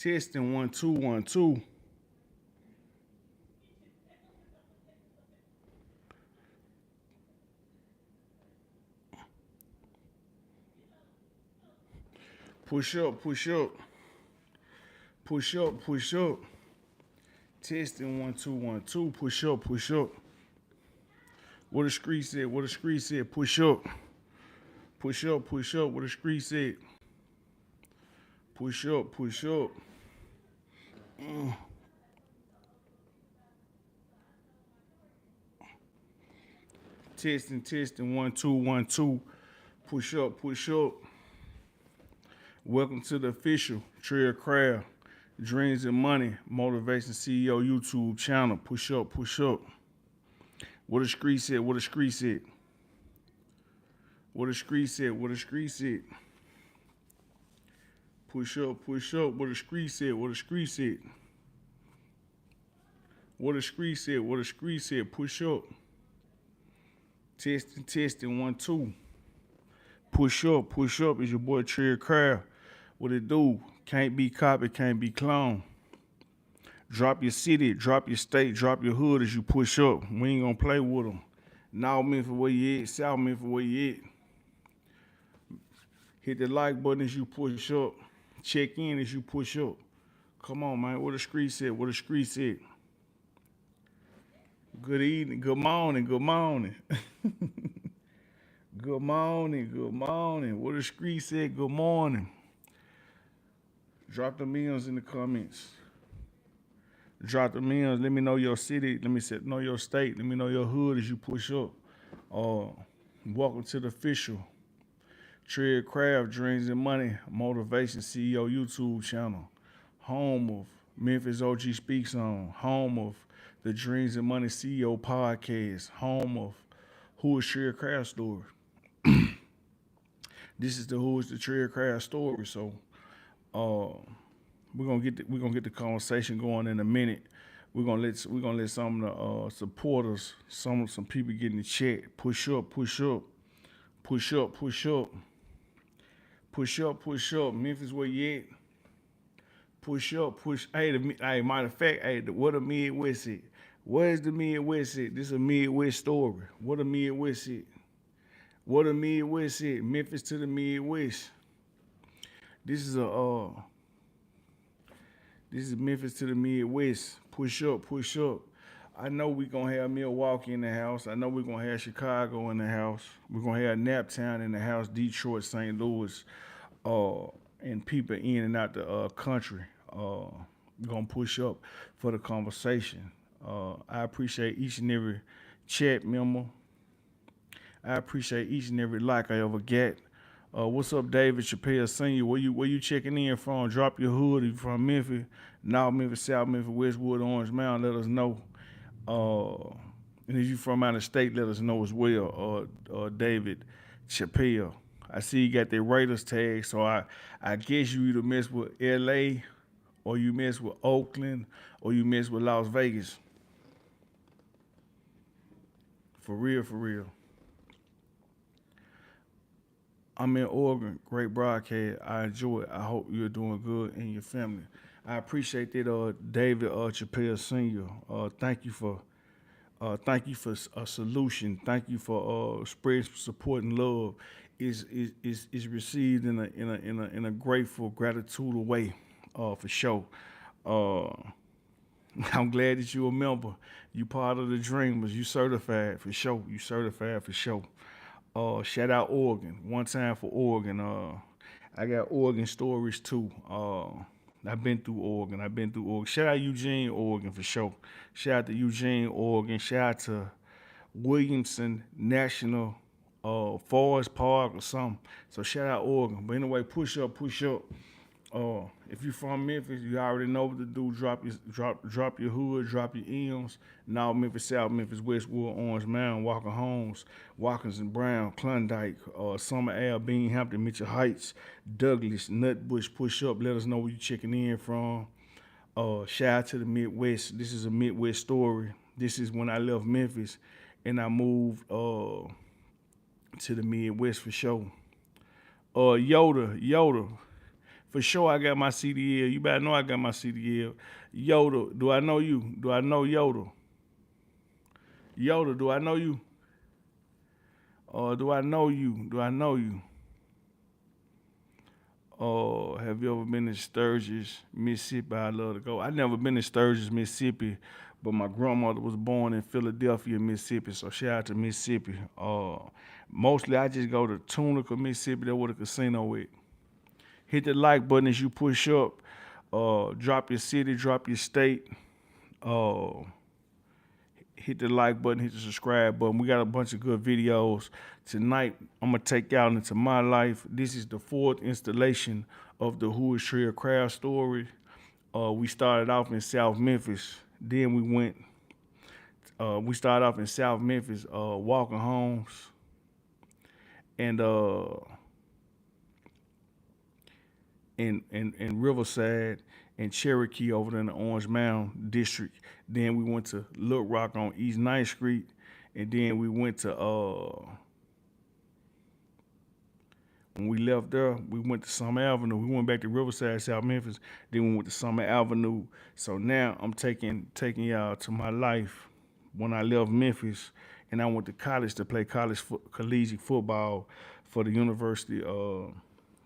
Testing 1 2 1 2. Push up, push up, push up, push up. Testing 1 2 1 2. Push up, push up. What the street said, what the street said. Push up, push up, push up. What the street said. Push up, push up. Testing 1 2 1 2. Push up, push up. Welcome to the official Trell Craft Dreams and Money Motivation CEO YouTube channel. Push up, push up. What the street said, what the street said. What the street said, what the street said. Push up, push up. What the street said, what the street said. What the street said, what the street said. Push up. Testing 1 2. Push up, push up. It's your boy Trell Craft. What it do? Can't be copied, can't be cloned. Drop your city, drop your state, drop your hood as you push up. We ain't gonna play with them. North Memphis where you at, South Memphis where you at. Hit the like button as you push up. Check in as you push up. Come on, man. What the street said, what the street said. Good evening, good morning, good morning. Good morning, good morning. What the street said, good morning. Drop the meals in the comments. Drop the meals. Let me know your city. Let me know your state. Let me know your hood as you push up. Welcome to the official Trell Craft Dreams and Money Motivation CEO YouTube channel. Home of Memphis OG Speaks On. Home of the Dreams and Money CEO podcast. Home of Who is Trell Craft Story. This is the Who is the Trell Craft Story. So we're gonna get the conversation going in a minute. We're gonna let some of the supporters, some people get in the chat. Push up, push up, push up, push up, push up, push up. Memphis, where you at? Push up, push. Hey, matter of fact, hey, what a Midwest at? Where's the Midwest at? This is a Midwest story. What a Midwest at? What a Midwest at? Memphis to the Midwest. This is Memphis to the Midwest. Push up, push up. I know we're going to have Milwaukee in the house. I know we're going to have Chicago in the house. We're going to have Naptown in the house, Detroit, St. Louis, and people in and out the country. We're going to push up for the conversation. I appreciate each and every chat member. I appreciate each and every like I ever get. What's up, David Chappelle Sr.? Where you checking in from? Drop your hood if you're from Memphis, North Memphis, South Memphis, Westwood, Orange Mountain. Let us know. And if you're from out of state, let us know as well. David Chappelle. I see you got the Raiders tag, so I guess you either mess with LA, or you mess with Oakland, or you mess with Las Vegas. For real, for real. I'm in Oregon. Great broadcast. I enjoy it. I hope you're doing good and your family. I appreciate that, David Chappelle Sr. Thank you for a solution. Thank you for spreading support and love. Is received in a grateful, gratitudinal way, for sure. I'm glad that you're a member. You part of the Dreamers. You certified for sure. You certified for sure. Shout out Oregon. One time for Oregon. I got Oregon stories too. I've been through Oregon. Shout out Eugene, Oregon for sure. Shout out to Eugene, Oregon. Shout out to Williamson National Forest Park or something. So shout out Oregon. But anyway, push up, push up. If you're from Memphis, you already know what to do. Drop your hood, drop your M's. Now Memphis, South Memphis, Westwood, Orange Mountain, Walker Homes, Watkins and Brown, Klondike, Summer Ave, Beanhampton, Mitchell Heights, Douglas, Nutbush, push up. Let us know where you checking in from. Shout out to the Midwest. This is a Midwest story. This is when I left Memphis and I moved to the Midwest for sure. Yoda. For sure, I got my CDL. You better know I got my CDL. Yoda, do I know you? Do I know Yoda? Yoda, do I know you? Do I know you? Do I know you? Have you ever been to Sturgis, Mississippi? I love to go. I never been to Sturgis, Mississippi, but my grandmother was born in Philadelphia, Mississippi. So shout out to Mississippi. Mostly I just go to Tunica, Mississippi. That's where the casino is. Hit the like button as you push up. Drop your city, drop your state. Uh, Hit the like button, hit the subscribe button. We got a bunch of good videos. Tonight, I'm going to take y'all into my life. This is the fourth installation of the Who is Trell craft story. We started off in South Memphis. Then we started off in South Memphis, walking homes. And in Riverside and Cherokee over there in the Orange Mound district. Then we went to Little Rock on East 9th Street, and then we went to when we left there, we went to Summer Avenue. We went back to Riverside, South Memphis. Then we went to Summer Avenue. So now I'm taking y'all to my life when I left Memphis, and I went to college to play collegiate football for the University.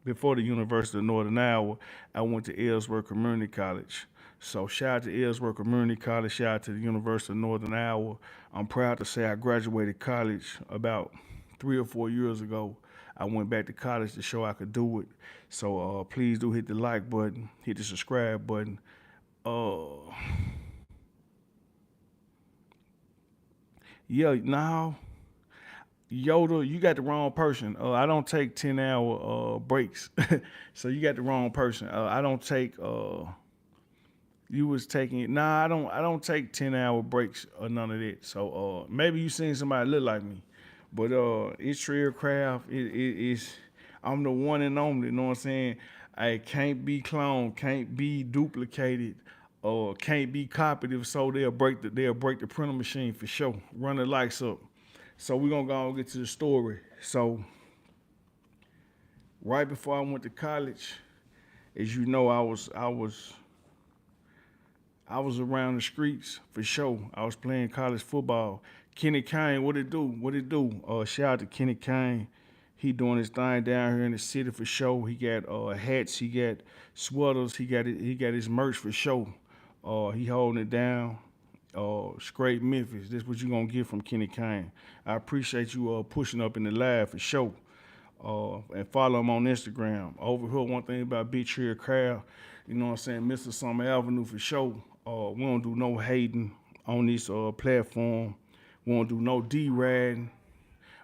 Before the University of Northern Iowa, I went to Ellsworth Community College. So shout out to Ellsworth Community College, shout out to the University of Northern Iowa. I'm proud to say I graduated college about 3 or 4 years ago. I went back to college to show I could do it. So please do hit the like button, hit the subscribe button. Yeah, now Yoda, you got the wrong person. I don't take 10-hour breaks, so you got the wrong person. I don't take. You was taking it. Nah, I don't take 10-hour breaks or none of that. So maybe you seen somebody look like me, but it's Trell Craft. It's I'm the one and only. You know what I'm saying? I can't be cloned, can't be duplicated, or can't be copied. If so, they'll break the printer machine for sure. Run the lights up. So we're gonna go and get to the story. So right before I went to college, as you know, I was around the streets for sure. I was playing college football. Kenny Kane, what it do? What it do? Shout out to Kenny Kane. He doing his thing down here in the city for sure. He got hats, he got sweaters, he got his merch for sure. He holding it down. Scrape Memphis. This what you gonna get from Kenny Kane. I appreciate you pushing up in the live for sure. And follow him on Instagram. Over here, one thing about Big Trell Craft, you know what I'm saying, Mr. Summer Avenue for sure. We don't do no hating on this platform. We don't do no D-riding.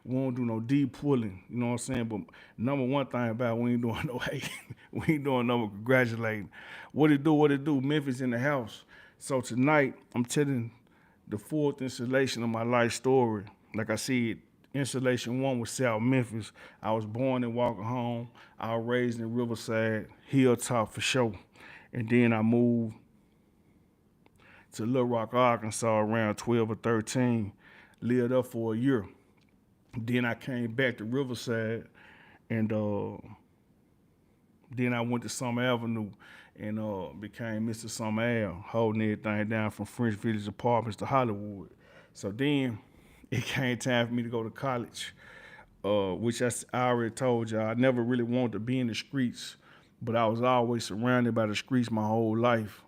We don't do no D pulling. You know what I'm saying? But number one thing about it, we ain't doing no hating. We ain't doing no congratulating. What it do? What it do? Memphis in the house. So tonight, I'm telling the fourth installation of my life story. Like I said, installation one was South Memphis. I was born in Walker Home. I was raised in Riverside, Hilltop for sure. And then I moved to Little Rock, Arkansas around 12 or 13. Lived up for a year. Then I came back to Riverside, and then I went to Summer Avenue and became Mr. Summer Ave, holding everything down from French Village Apartments to Hollywood. So then it came time for me to go to college, which I already told y'all. I never really wanted to be in the streets, but I was always surrounded by the streets my whole life.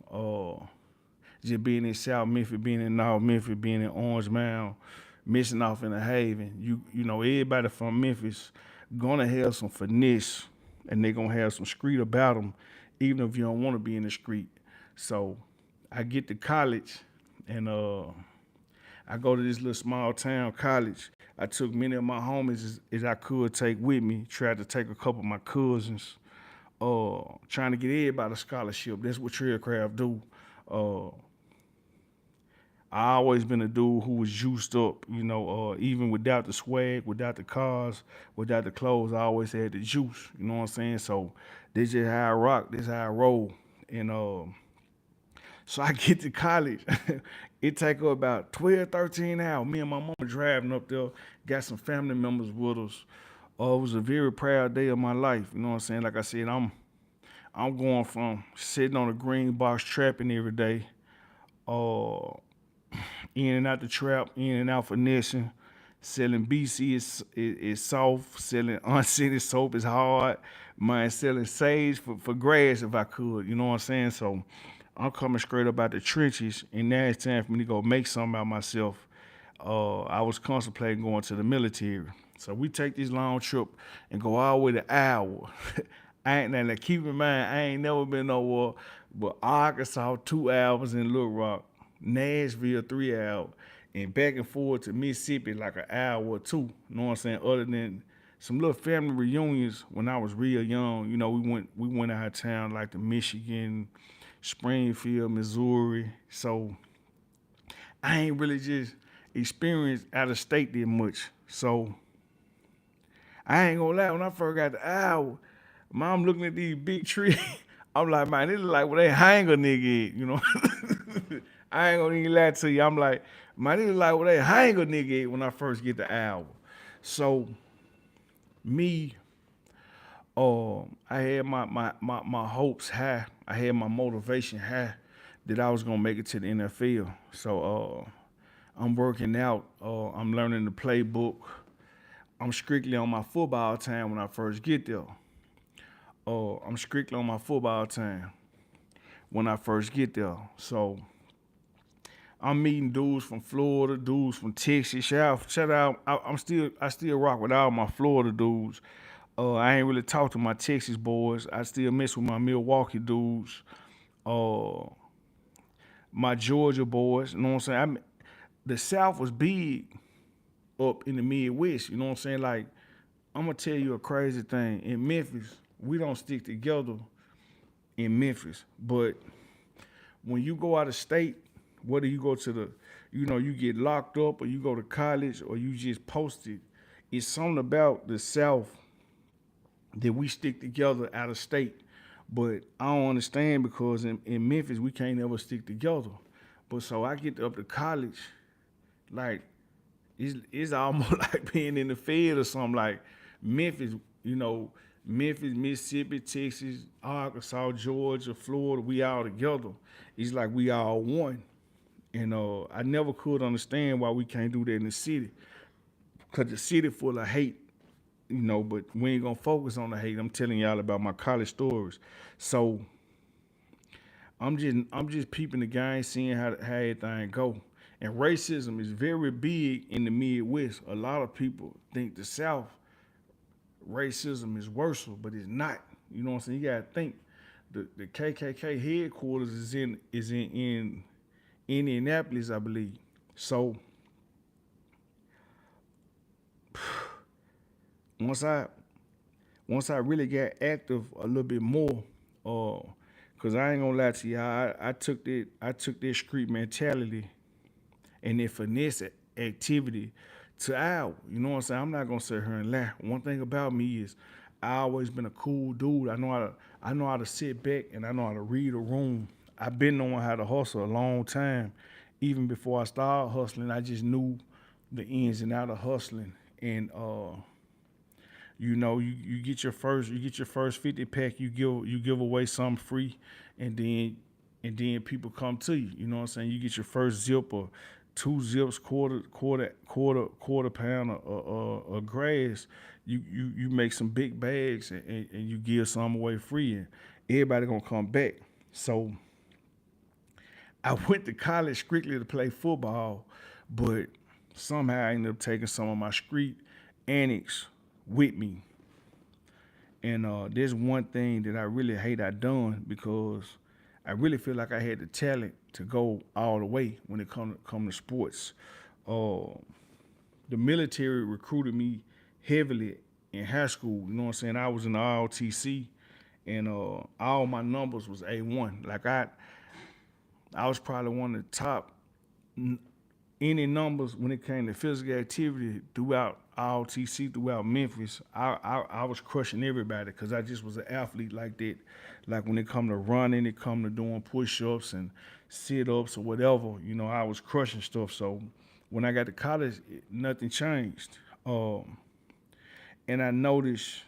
Just being in South Memphis, being in North Memphis, being in Orange Mound, missing off in the Haven. You know, everybody from Memphis gonna have some finesse, and they gonna have some street about them, even if you don't want to be in the street. So I get to college, and I go to this little small town college. I took many of my homies as I could take with me. Tried to take a couple of my cousins. Trying to get everybody a scholarship. That's what Trell Craft do. I always been a dude who was juiced up, you know, even without the swag, without the cars, without the clothes, I always had the juice, you know what I'm saying? So this is how I rock, this is how I roll. And so I get to college. It take up about 12, 13 hours. Me and my mama driving up there, got some family members with us. It was a very proud day of my life, you know what I'm saying? Like I said, I'm going from sitting on a green box trapping every day, uh, in and out the trap, in and out finessing. Selling BC is soft. Selling unscented soap is hard. Man, selling sage for grass if I could. You know what I'm saying? So I'm coming straight up out the trenches, and now it's time for me to go make something out of myself. I was contemplating going to the military. So we take this long trip and go all the way to Iowa. I ain't now keep in mind I ain't never been nowhere but Arkansas 2 hours in Little Rock, Nashville 3 hours, and back and forth to Mississippi like an hour or two. You know what I'm saying? Other than some little family reunions when I was real young, you know, we went out of town like to Michigan, Springfield, Missouri. So I ain't really just experienced out of state that much. So I ain't gonna lie, when I first got to Iowa, mom looking at these big trees, I'm like, man, this is like where they hang a nigga at, you know? I ain't gonna even lie to you. I'm like, man, this is like where they hang a nigga at when I first get to Iowa. So me, I had my hopes high. I had my motivation high that I was gonna make it to the NFL. So I'm working out. I'm learning the playbook. I'm strictly on my football time when I first get there. I'm strictly on my football time when I first get there. So I'm meeting dudes from Florida, dudes from Texas. Shout out. I still rock with all my Florida dudes. I ain't really talk to my Texas boys. I still mess with my Milwaukee dudes. Uh, my Georgia boys. You know what I'm saying? The South was big up in the Midwest. You know what I'm saying? Like, I'm gonna tell you a crazy thing. In Memphis, we don't stick together in Memphis. But when you go out of state, whether you go to you get locked up or you go to college or you just posted, it's something about the South that we stick together out of state. But I don't understand because in Memphis, we can't ever stick together. But so I get up to college, like, it's almost like being in the Fed or something. Like Memphis, Memphis, Mississippi, Texas, Arkansas, Georgia, Florida, we all together. It's like we all one. And I never could understand why we can't do that in the city. Because the city full of hate, but we ain't gonna focus on the hate. I'm telling y'all about my college stories. So I'm just peeping the game, seeing how everything go. And racism is very big in the Midwest. A lot of people think the South racism is worse, but it's not. You know what I'm saying? You gotta think the KKK headquarters is in Indianapolis, I believe. So once I really got active a little bit more, cause I ain't gonna lie to you, I took that street mentality and that finesse activity to Iowa. You know what I'm saying? I'm not gonna sit here and lie. One thing about me is I always been a cool dude. I know how to sit back and I know how to read a room. I've been knowing how to hustle a long time. Even before I started hustling, I just knew the ins and outs of hustling. And you get your first 50 pack, you give away some free, and then people come to you. You know what I'm saying? You get your first zip or 2 zips, quarter pound of grass. You make some big bags and you give some away free, and everybody gonna come back. So I went to college strictly to play football, but somehow I ended up taking some of my street antics with me. And there's one thing that I really hate I done because I really feel like I had the talent to go all the way when it come to sports. The military recruited me heavily in high school. You know what I'm saying? I was in the ROTC, and all my numbers was A1. Like I was probably one of the top any numbers when it came to physical activity throughout ROTC, throughout Memphis. I was crushing everybody because I just was an athlete like that. Like when it come to running, it come to doing push-ups and sit-ups or whatever, I was crushing stuff. So when I got to college, nothing changed. And I noticed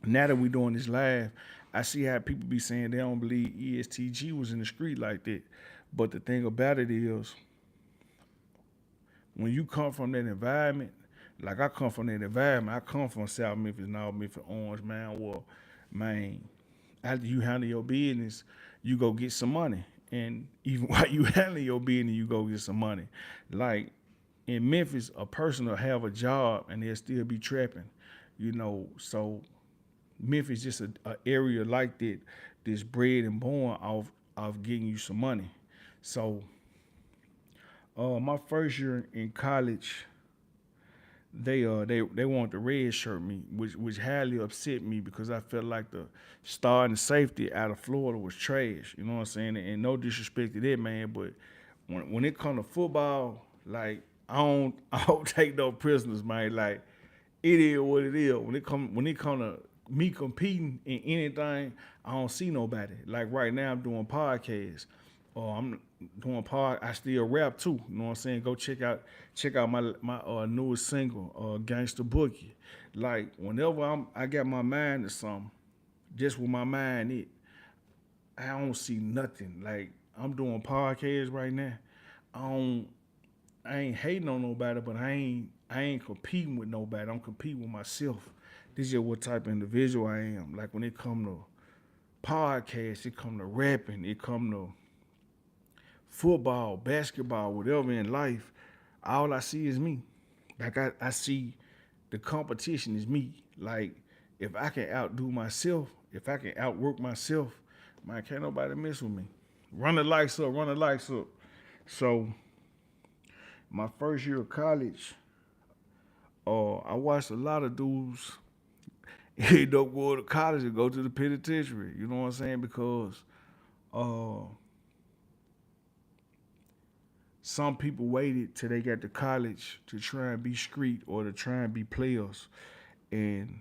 now that we're doing this live, I see how people be saying they don't believe ESTG was in the street like that. But the thing about it is, when you come from that environment, like I come from that environment, I come from South Memphis, North Memphis, Orange, man. Well, man, after you handle your business, you go get some money. And even while you handle your business, you go get some money. Like in Memphis, a person will have a job and they'll still be trapping, So Memphis just a area like that that's bred and born off getting you some money. So my first year in college, they wanted to red shirt me, which highly upset me because I felt like the starting safety out of Florida was trash. You know what I'm saying? And no disrespect to that man, but when it comes to football, like I don't take no prisoners, man. Like it is what it is. When it come to me competing in anything, I don't see nobody. Like right now, I'm doing podcasts. I'm doing I still rap too. You know what I'm saying? Go check out my newest single, Gangsta Bookie. Like whenever I got my mind to something, just with my mind I don't see nothing. Like I'm doing podcasts right now. I don't I ain't hating on nobody, but I ain't competing with nobody. I'm competing with myself. This is just what type of individual I am. Like when it come to podcasts, it come to rapping, it come to football, basketball, whatever in life, all I see is me. Like I see the competition is me. Like if I can outdo myself, if I can outwork myself, man, can't nobody mess with me. Run the lights up, run the lights up. So my first year of college, I watched a lot of dudes end up going to college and go to the penitentiary. You know what I'm saying? Because uh, some people waited till they got to college to try and be street or to try and be players. And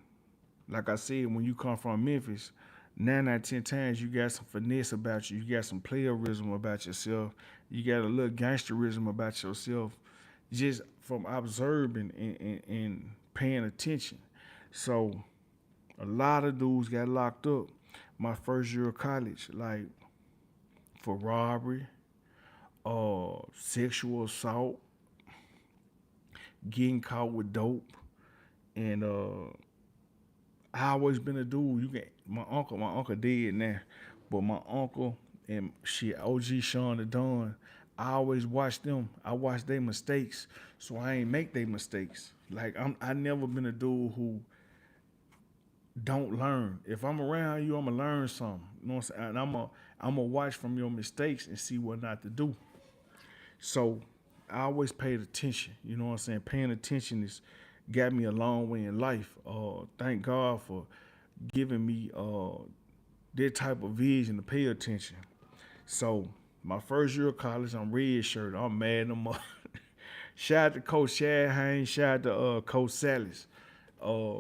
like I said, when you come from Memphis, 9 out of 10 times you got some finesse about you. You got some playerism about yourself. You got a little gangsterism about yourself, just from observing and paying attention. So a lot of dudes got locked up my first year of college, like for robbery, sexual assault, getting caught with dope, and I always been a dude. My uncle dead now, but my uncle and shit, OG Sean the Don, I always watch them. I watch their mistakes, so I ain't make their mistakes. Like I never been a dude who don't learn. If I'm around you, I'ma learn something. You know what I'm saying? And I'm gonna watch from your mistakes and see what not to do. So I always paid attention. You know what I'm saying? Paying attention is got me a long way in life. Thank God for giving me that type of vision to pay attention. So my first year of college, I'm red shirt. I'm mad no more. Shout out to Coach Chad Haynes. Shout out to Coach Salas. Uh,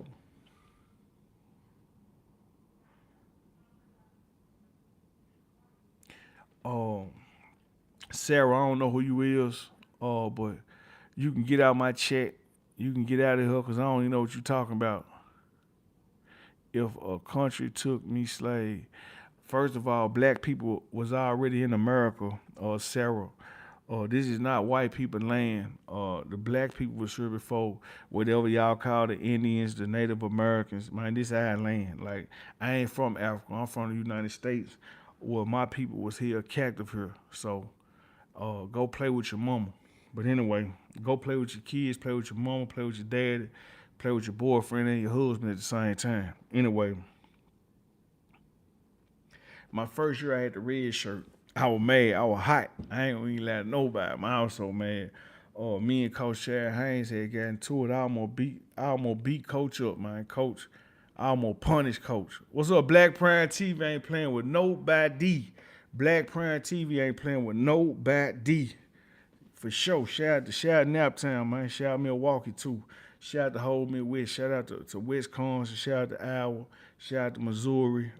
uh, Sarah, I don't know who you is, but you can get out my chat. You can get out of here because I don't even know what you're talking about. If a country took me slave, first of all, black people was already in America, Sarah. This is not white people land. The black people was here before whatever y'all call the Indians, the Native Americans. Man, this our land. Like I ain't from Africa. I'm from the United States. Well, my people was here captive here. So go play with your mama. But anyway, go play with your kids, play with your mama, play with your daddy, play with your boyfriend and your husband at the same time. Anyway, my first year I had the red shirt. I was mad. I was hot. I ain't gonna even lie to nobody. Man, I was so mad. Me and Coach Chad Haynes had got into it. I almost beat Coach up, man. Coach, I almost punished Coach. What's up, Black Prime TV ain't playing with nobody. Black Prime TV ain't playing with nobody. For sure. Shout out Naptown, man. Shout out Milwaukee too. Shout out to whole Midwest. Shout out to Wisconsin. Shout out to Iowa. Shout out to Missouri.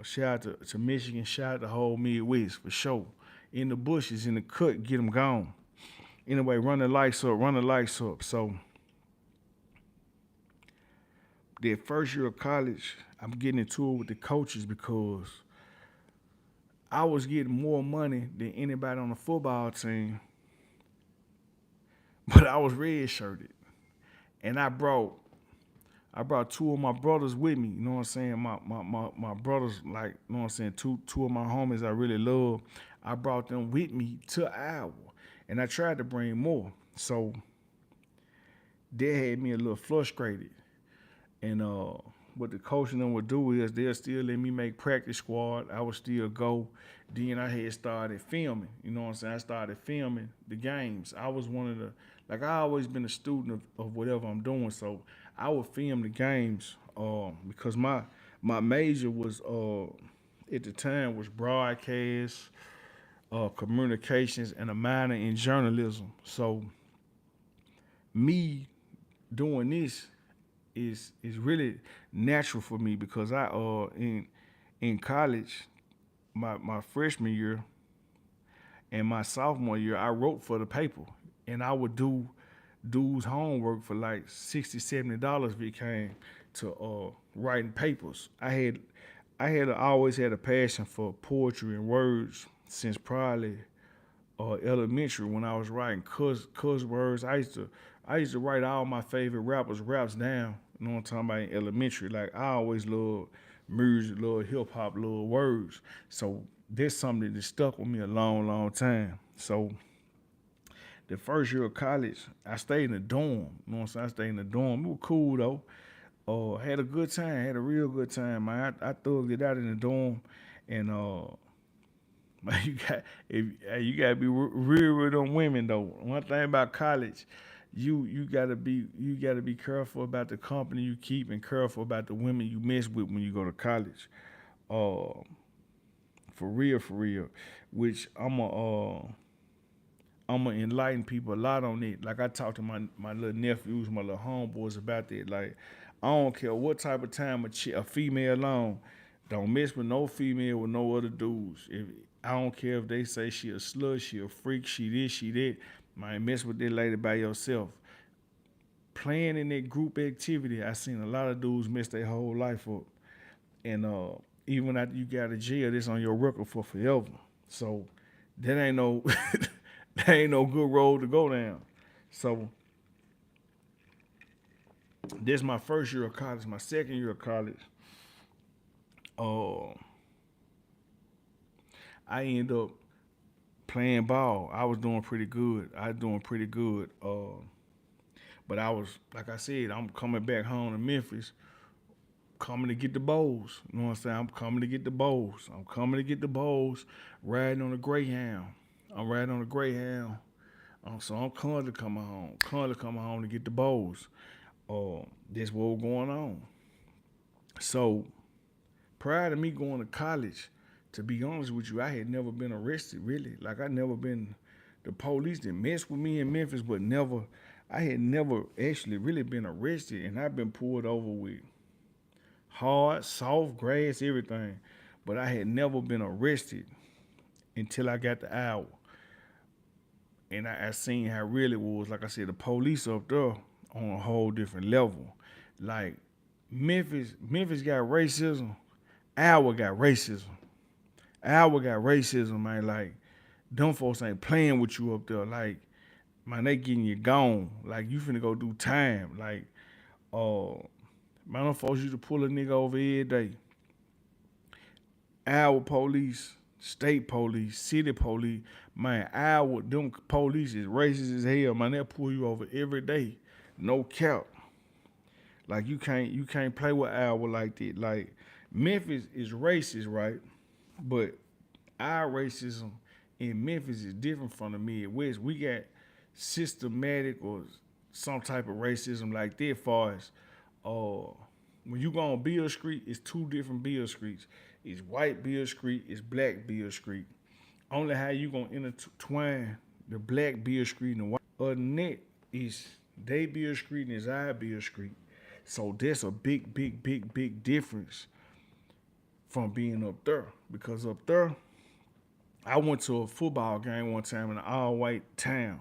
Shout out to Michigan. Shout out to whole Midwest for sure. In the bushes, in the cut, get them gone. Anyway, run the lights up. Run the lights up. So That first year of college, I'm getting into it with the coaches because I was getting more money than anybody on the football team, but I was red shirted. And I brought two of my brothers with me, you know what I'm saying? My brothers, like, you know what I'm saying, two of my homies I really love. I brought them with me to Iowa. And I tried to bring more. So that had me a little frustrated. And what the coach and them would do is they'll still let me make practice squad. I would still go. Then I had started filming. You know what I'm saying? I started filming the games. I was one of the like I always been a student of whatever I'm doing. So I would film the games because my major was at the time was broadcast, communications, and a minor in journalism. So me doing this is really natural for me because I in college my freshman year and my sophomore year I wrote for the paper and I would do dudes homework for like $60 $70 if it came to writing papers. I had always had a passion for poetry and words since probably elementary when I was writing cuss words. I used to write all my favorite rappers raps down. You know what I'm talking about in elementary. Like I always loved music, loved hip hop, loved words. So that's something that stuck with me a long, long time. So the first year of college, I stayed in the dorm. You know what I'm saying? I stayed in the dorm. It was cool though. Had a good time. Had a real good time, man. I thugged it out in the dorm, and you got if you gotta be real with them women though. One thing about college, you gotta be careful about the company you keep and careful about the women you mess with when you go to college. Uh, for real, for real. Which I'm gonna enlighten people a lot on it. Like I talk to my little nephews, my little homeboys about that. Like I don't care what type of time a female on, don't mess with no female with no other dudes. If I don't care if they say she a slut, she a freak, she this, she that. Man, mess with that lady by yourself. Playing in that group activity, I seen a lot of dudes mess their whole life up. And even after you got out of jail, this on your record for forever. So that ain't no that ain't no good road to go down. So this my first year of college. My second year of college, uh, I ended up playing ball. I was doing pretty good. I was doing pretty good. But I was, like I said, I'm coming back home to Memphis, coming to get the bowls. You know what I'm saying? I'm coming to get the bowls. I'm coming to get the bowls, riding on a Greyhound. I'm riding on a Greyhound. So I'm currently coming home. Currently coming home to get the bowls. That's what was going on. So prior to me going to college, to be honest with you, I had never been arrested really. Like I never been the police that messed with me in Memphis, but never I had never actually really been arrested and I've been pulled over with hard, soft grass, everything. But I had never been arrested until I got the hour. And I seen how real it was. Like I said, the police up there on a whole different level. Like Memphis got racism. Iowa got racism. Iowa got racism, man. Like them folks ain't playing with you up there. Like man, they getting you gone. Like you finna go do time. Like uh, man, them folks used to pull a nigga over every day. Our police, state police, city police, man, our them police is racist as hell, man. They'll pull you over every day. No cap. Like you can't play with our like that. Like Memphis is racist, right? But our racism in Memphis is different from the Midwest. We got systematic or some type of racism like that far as uh when you go on Beale Street, it's two different Beale Streets. It's white Beale Street, it's black Beale Street. Only how you gonna intertwine the black Beale Street and the white. Other than that, is they Beale Street and it's our Beale Street. So that's a big, big, big, big difference from being up there. Because up there, I went to a football game one time in an all-white town.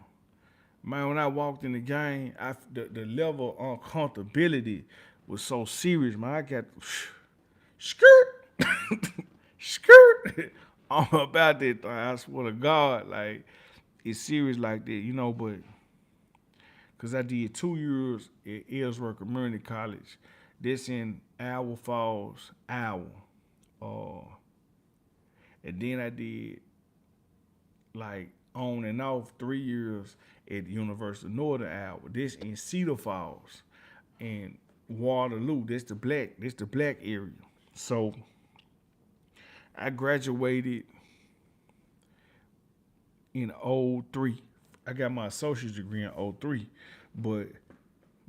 Man, when I walked in the game, the level of uncomfortability was so serious, man. I got skirt, skirt. I'm about that thing. I swear to God, like it's serious like that, But because I did 2 years at Ellsworth Community College, this in Iowa Falls, Iowa, uh, and then I did like on and off 3 years at the University of Northern Iowa. This in Cedar Falls and Waterloo. This the black area. So I graduated in '03. I got my associate's degree in '03, but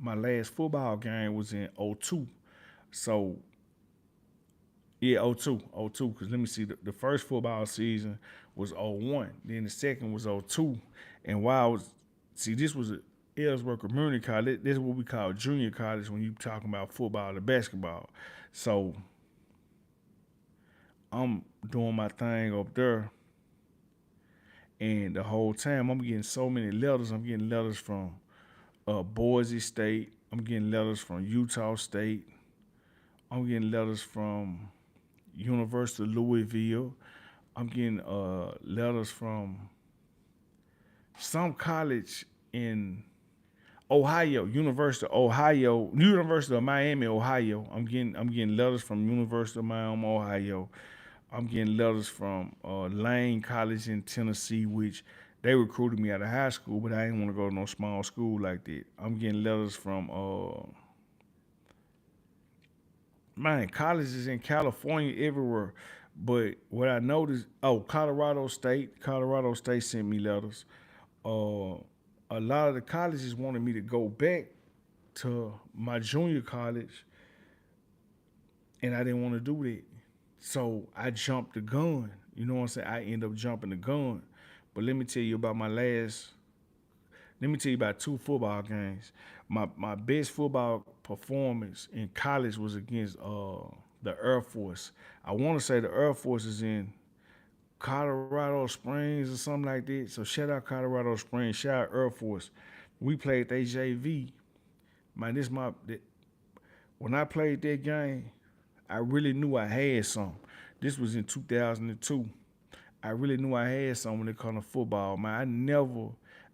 my last football game was in '02. So yeah, '02. Because let me see, the first football season was '01. Then the second was '02. And while I was, see, this was a Ellsworth Community College. This is what we call junior college when you talking about football or basketball. So I'm doing my thing up there. And the whole time I'm getting so many letters. I'm getting letters from Boise State. I'm getting letters from Utah State. I'm getting letters from University of Louisville. I'm getting letters from some college in Ohio, University of Miami, Ohio. I'm getting letters from University of Miami, Ohio. I'm getting letters from Lane College in Tennessee, which they recruited me out of high school, but I didn't want to go to no small school like that. I'm getting letters from colleges in California everywhere. But what I noticed, Colorado State sent me letters. Uh, a lot of the colleges wanted me to go back to my junior college, and I didn't want to do that. So I jumped the gun. You know what I'm saying? I end up jumping the gun. But let me tell you about two football games. My best football performance in college was against the Air Force. I want to say the Air Force is in Colorado Springs or something like that. So shout out Colorado Springs, shout out Air Force. We played they JV. Man, when I played that game, I really knew I had some. This was in 2002. I really knew I had some when it comes to football, man.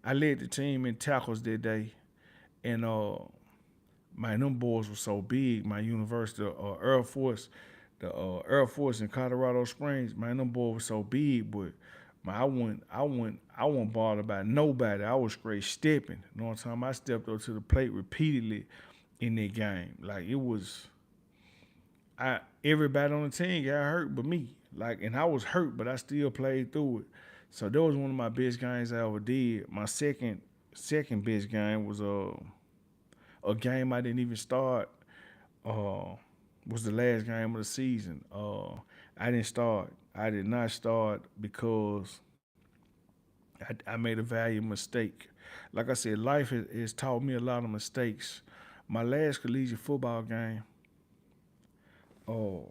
I led the team in tackles that day, and man, them boys were so big. My University Air Force, the Air Force in Colorado Springs, man, them boys were so big, but man, I wasn't bothered about nobody. I was straight stepping. You know what I'm talking about? I stepped up to the plate repeatedly in that game. Like it was, everybody on the team got hurt but me. Like, and I was hurt, but I still played through it. So that was one of my best games I ever did. My second best game was a game I didn't even start. Uh, was the last game of the season. I didn't start. I did not start because I made a valuable mistake. Like I said, life has taught me a lot of mistakes. My last collegiate football game, oh,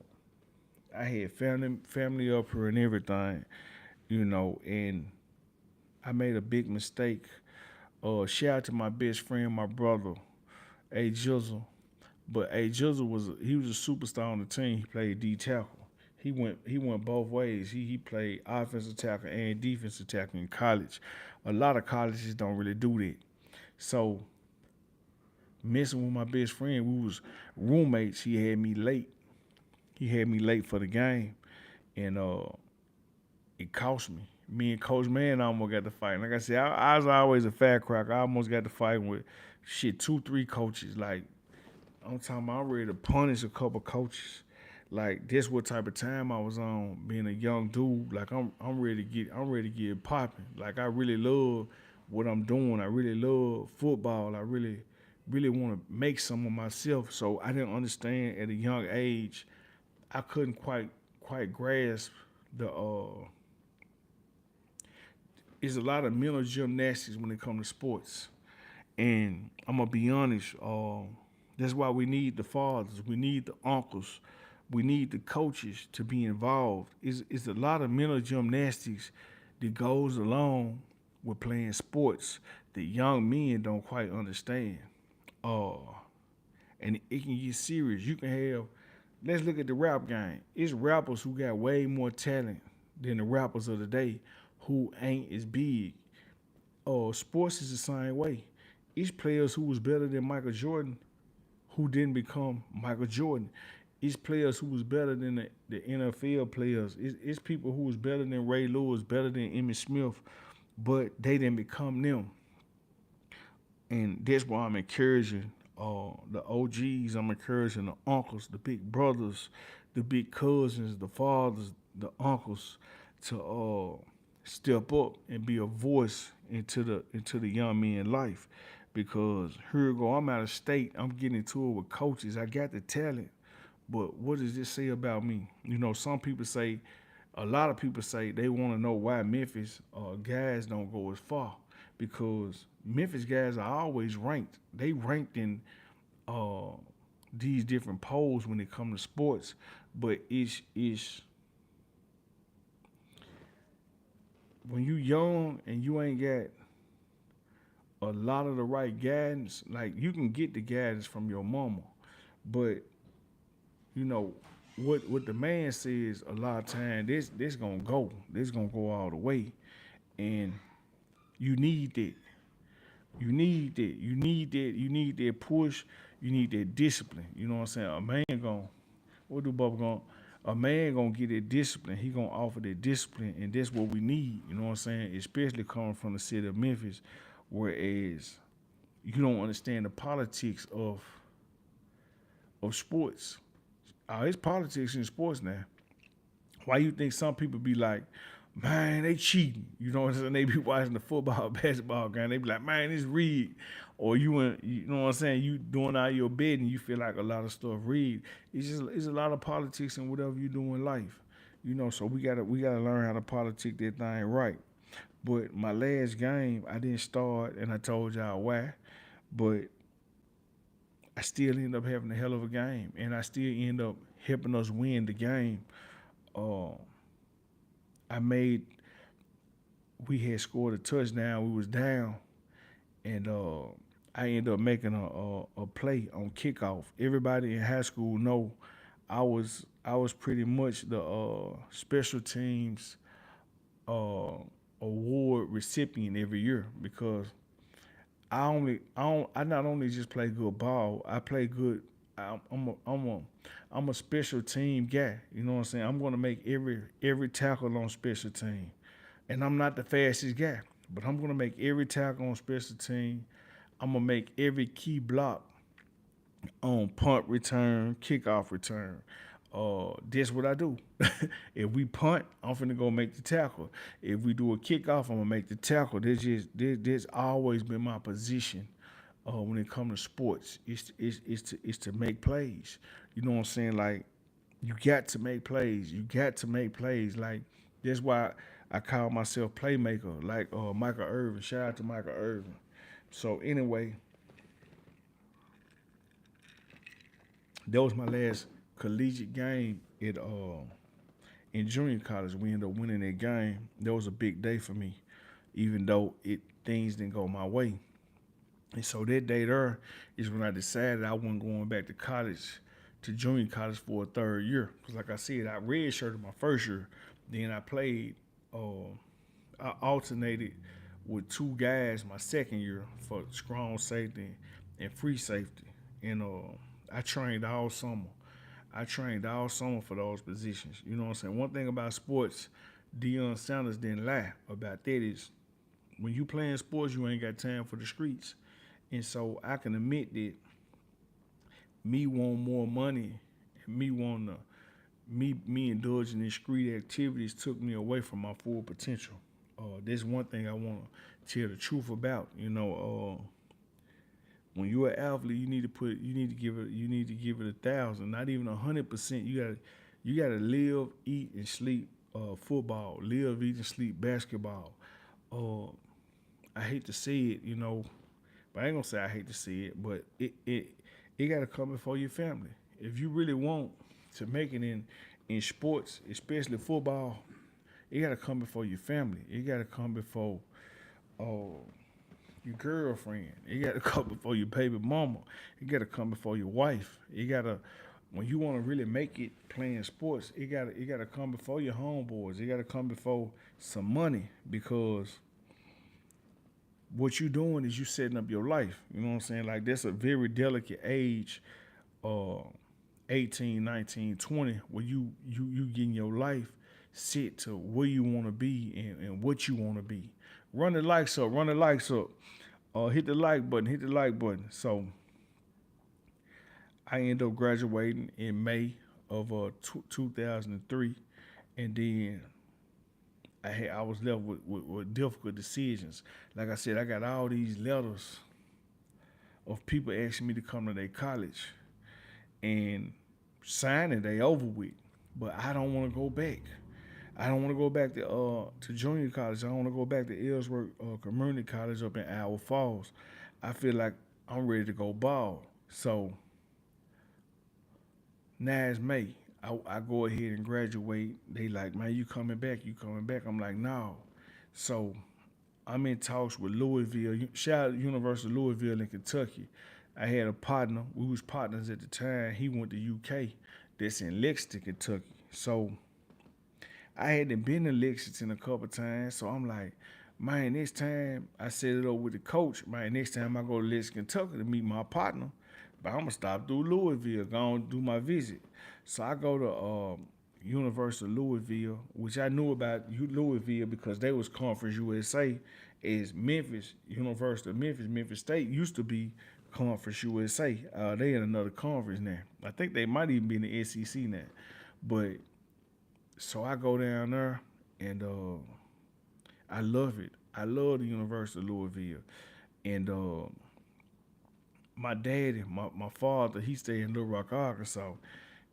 I had family up here and everything, and I made a big mistake. Shout out to my best friend, my brother, A Jizzle. But A Jizzle was a superstar on the team. He played D tackle. He went both ways. He played offensive tackle and defensive tackle in college. A lot of colleges don't really do that. So messing with my best friend, we was roommates. He had me late. He had me late for the game, and it cost me. Me and Coach Man almost got to fight. Like I said, I was always a fat cracker. I almost got to fight with shit 2, 3 coaches. Like I'm talking about, I'm ready to punish a couple coaches. Like this what type of time I was on, being a young dude. Like I'm ready to get it popping. Like I really love what I'm doing. I really love football. I really want to make some of myself. So I didn't understand at a young age. I couldn't quite grasp the it's a lot of mental gymnastics when it comes to sports. And I'm gonna be honest, that's why we need the fathers, we need the uncles, we need the coaches to be involved. It's a lot of mental gymnastics that goes along with playing sports that young men don't quite understand. Uh, and it can get serious. You can have, let's look at the rap game. It's rappers who got way more talent than the rappers of the day who ain't as big. Sports is the same way. It's players who was better than Michael Jordan who didn't become Michael Jordan. It's players who was better than the NFL players. It's people who was better than Ray Lewis, better than Emmitt Smith, but they didn't become them. And that's why I'm encouraging the OGs. I'm encouraging the uncles, the big brothers, the big cousins, the fathers, the uncles to step up and be a voice into the young men life. Because here we go, I'm out of state. I'm getting into it with coaches. I got the talent, but what does this say about me? You know, some people say, a lot of people say they want to know why Memphis guys don't go as far because Memphis guys are always ranked. They ranked in uh, these different polls when it comes to sports, but it's when you young and you ain't got a lot of the right guidance. Like you can get the guidance from your mama, but you know what the man says a lot of time. This gonna go. This gonna go all the way, and you need that. You need that. You need that. You need that push. You need that discipline. You know what I'm saying? A man gonna what do Bubba gonna a man gonna get that discipline. He gonna offer that discipline, and that's what we need. You know what I'm saying? Especially coming from the city of Memphis, whereas you don't understand the politics of sports. It's politics in sports now. Why you think some people be like, man, they cheating? You know what I'm saying? They be watching the football, basketball game. They be like, man, it's rigged. Or you know what I'm saying? You doing out your bed and you feel like a lot of stuff rigged. It's a lot of politics in whatever you do in life. You know, so we gotta learn how to politic that thing right. But my last game, I didn't start, and I told y'all why. But I still end up having a hell of a game, and I still end up helping us win the game. Uh, I made we had scored a touchdown. We was down, and I ended up making a play on kickoff. Everybody in high school know I was pretty much the special teams uh, award recipient every year because I not only just play good ball, I play good. I'm a special team guy. You know what I'm saying? I'm gonna make every tackle on special team, and I'm not the fastest guy, but I'm gonna make every tackle on special team. I'm gonna make every key block on punt return, kickoff return. This what I do. If we punt, I'm finna go make the tackle. If we do a kickoff, I'm gonna make the tackle. This always been my position. When it comes to sports, it's to make plays. You know what I'm saying? Like you got to make plays. You got to make plays. Like that's why I call myself playmaker. Like Michael Irvin. Shout out to Michael Irvin. So anyway, that was my last collegiate game at in junior college. We ended up winning that game. That was a big day for me, even though it things didn't go my way. And so that day there is when I decided I wasn't going back to college, to junior college for a third year. Because like I said, I redshirted my first year. Then I played, I alternated with two guys my second year for strong safety and free safety. And I trained all summer. I trained all summer for those positions. You know what I'm saying? One thing about sports, Deion Sanders didn't lie about that is when you playing sports, you ain't got time for the streets. And so I can admit that me want more money and me wanting to me indulging in street activities took me away from my full potential. There's one thing I want to tell the truth about. You know, when you're an athlete, you need to give it 1,000, not even 100%. You gotta live, eat, and sleep football. Live, eat, and sleep basketball. Uh, I hate to say it, you know, but I ain't gonna say I hate to see it, but it gotta come before your family. If you really want to make it in sports, especially football, it gotta come before your family. It gotta come before uh, your girlfriend. It got to come before your baby mama. It got to come before your wife. It got to when you want to really make it playing sports. It got to come before your homeboys. It got to come before some money because what you doing is you setting up your life. You know what I'm saying? Like that's a very delicate age, uh, 18, 19, 20, where you getting your life set to where you want to be and what you want to be. Run the likes up, run the likes up. Hit the like button, hit the like button. So I ended up graduating in May of 2003, and then I was left with difficult decisions. Like I said, I got all these letters of people asking me to come to their college and signing they over with, but I don't want to go back. I don't want to go back to junior college. I don't want to go back to Ellsworth Community College up in Iowa Falls. I feel like I'm ready to go ball. So now it's May. I go ahead and graduate. They like, man, you coming back? You coming back? I'm like, no. So I'm in talks with Louisville. Shout out University of Louisville in Kentucky. I had a partner. We was partners at the time. He went to UK. That's in Lexington, Kentucky. So I hadn't been to Lexington a couple times. So I'm like, man, next time I set it up with the coach, man, next time I go to Lexington, Kentucky to meet my partner, but I'm gonna stop through Louisville, go and do my visit. So I go to University of Louisville, which I knew about Louisville because they was Conference USA, is Memphis, University of Memphis. Memphis State used to be Conference USA. They in another conference now. I think they might even be in the SEC now. But so I go down there and I love it. I love the University of Louisville. And my daddy, my father, he stayed in Little Rock, Arkansas.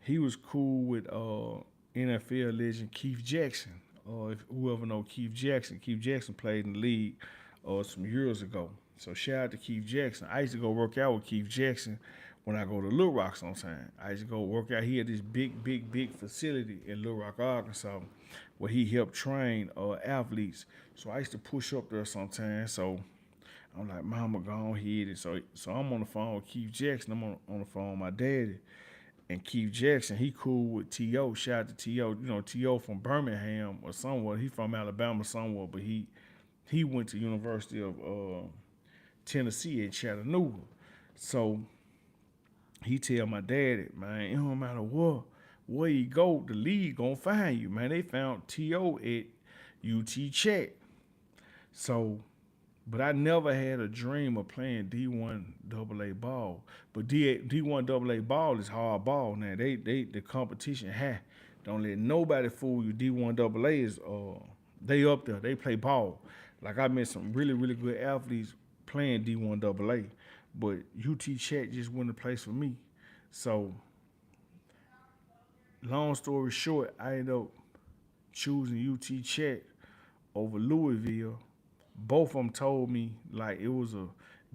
He was cool with NFL legend Keith Jackson. If whoever know Keith Jackson played in the league some years ago. So shout out to Keith Jackson. I used to go work out with Keith Jackson when I go to Little Rock sometime. I used to go work out. He had this big facility in Little Rock, Arkansas, where he helped train athletes. So I used to push up there sometimes. So I'm like, Mama, go on ahead. And so I'm on the phone with Keith Jackson. I'm on the phone with my daddy. And Keith Jackson, he cool with T.O. Shout out to T.O. You know, T.O. from Birmingham or somewhere. He from Alabama somewhere, but he went to University of Tennessee at Chattanooga. So he tell my daddy, man, it don't matter where you go, the league gonna find you, man. They found T.O. at UT Chat. So, but I never had a dream of playing D1 AA ball. But D1 AA ball is hard ball now. The competition high. Don't let nobody fool you. D1 AA is they up there. They play ball. Like I met some really good athletes playing D1 AA. But UT Chat just wasn't the place for me. So long story short, I ended up choosing UT Chat over Louisville. Both of them told me like it was a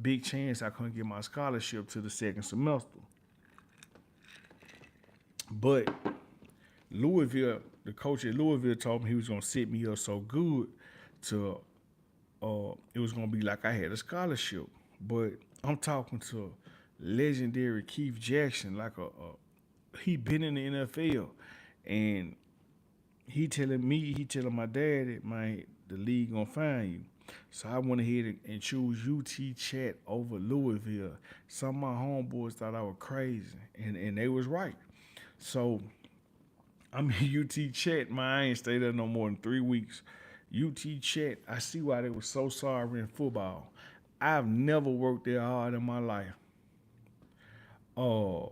big chance I couldn't get my scholarship to the second semester. But Louisville, the coach at Louisville told me he was gonna set me up so good to it was gonna be like I had a scholarship. But I'm talking to legendary Keith Jackson, like he been in the NFL, and he telling my daddy, man, the league gonna find you. So I went ahead and chose UT Chat over Louisville. Some of my homeboys thought I was crazy, and they was right. So I'm in UT Chat, man. I ain't stayed there no more than 3 weeks. UT Chat, I see why they were so sorry in football. I've never worked that hard in my life. Uh,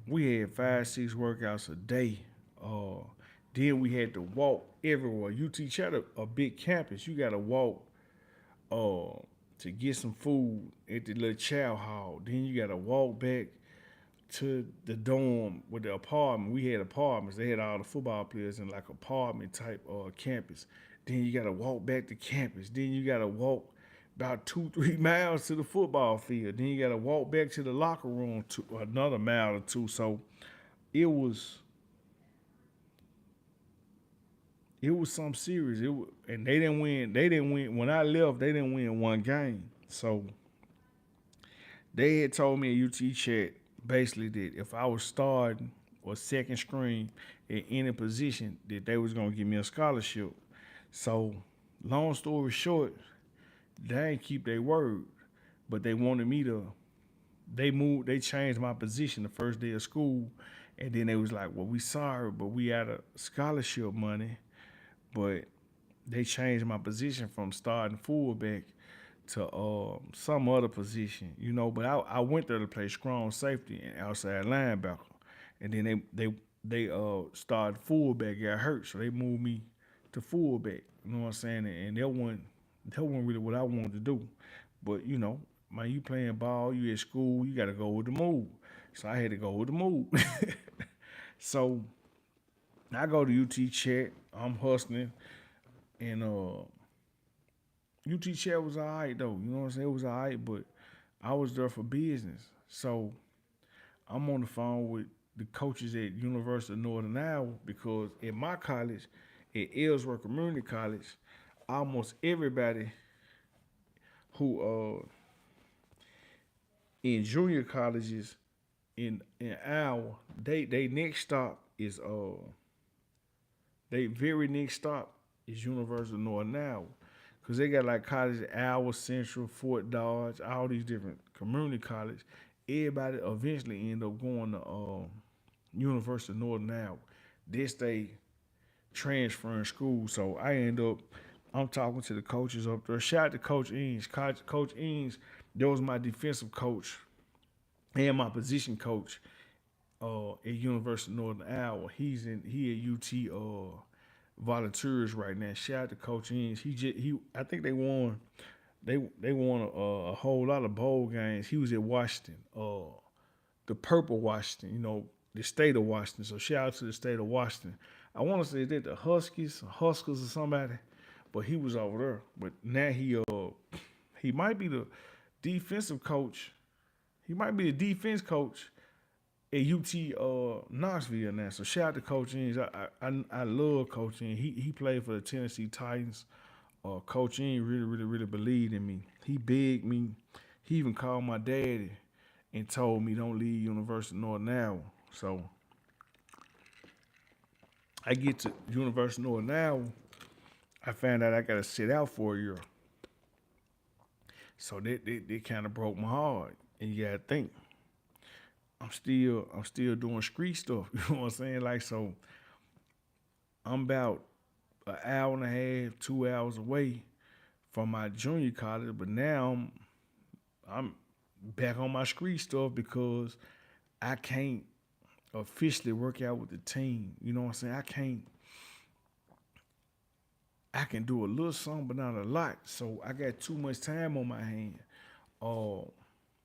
we had 5, 6 workouts a day. Uh, then we had to walk everywhere. UT Chat a big campus. You got to walk uh, to get some food at the little chow hall. Then you got to walk back to the dorm with the apartment. We had apartments. They had all the football players in like apartment type campus. Then you got to walk back to campus. Then you got to walk about 2, 3 miles to the football field. Then you got to walk back to the locker room to another mile or two. So it was something serious. And they didn't win. They didn't win when I left. They didn't win one game. So they had told me at UT Chat basically that if I was starting or second string at any position, that they was gonna give me a scholarship. So long story short, they ain't keep their word, but they wanted me to. They changed my position the first day of school, and then they was like, "Well, we sorry, but we out of scholarship money." But they changed my position from starting fullback to some other position, you know. But I went there to play strong safety and outside linebacker, and then they started fullback, got hurt, so they moved me to fullback. You know what I'm saying? And that wasn't really what I wanted to do. But you know, man, you playing ball, you at school, you got to go with the move. So I had to go with the move. So I go to UT Chat, I'm hustling, and UT Chat was all right though. You know what I'm saying? It was all right, but I was there for business. So I'm on the phone with the coaches at University of Northern Iowa because at my college, at Ellsworth Community College, almost everybody who in junior colleges in Iowa, they next stop is they very next stop is University of Northern Iowa. Cause they got like college at Iowa Central, Fort Dodge, all these different community colleges. Everybody eventually end up going to University of Northern Iowa. This they transferring school. So I end up I'm talking to the coaches up there. Shout out to Coach Ings. Coach Ings, that was my defensive coach and my position coach at University of Northern Iowa. He at UT volunteers right now. Shout out to Coach Ings. He I think they won a whole lot of bowl games. He was at Washington, the Purple Washington, you know, the state of Washington. So shout out to the state of Washington. I want to say that the Huskers or somebody, but he was over there. But now he might be the defensive coach. He might be the defense coach at UT Knoxville now. So shout out to Coach Ings. I love Coach Ings. He played for the Tennessee Titans. Coach Ings really believed in me. He begged me. He even called my daddy and told me don't leave University of Northern Iowa. So I get to University of Northern Iowa. I found out I got to sit out for a year. So that kind of broke my heart. And you gotta think, I'm still doing street stuff. You know what I'm saying? Like so, I'm about an hour and a half, 2 hours away from my junior college, but now I'm back on my street stuff because I can't officially work out with the team. You know what I'm saying? I can do a little something, but not a lot. So I got too much time on my hand. Uh,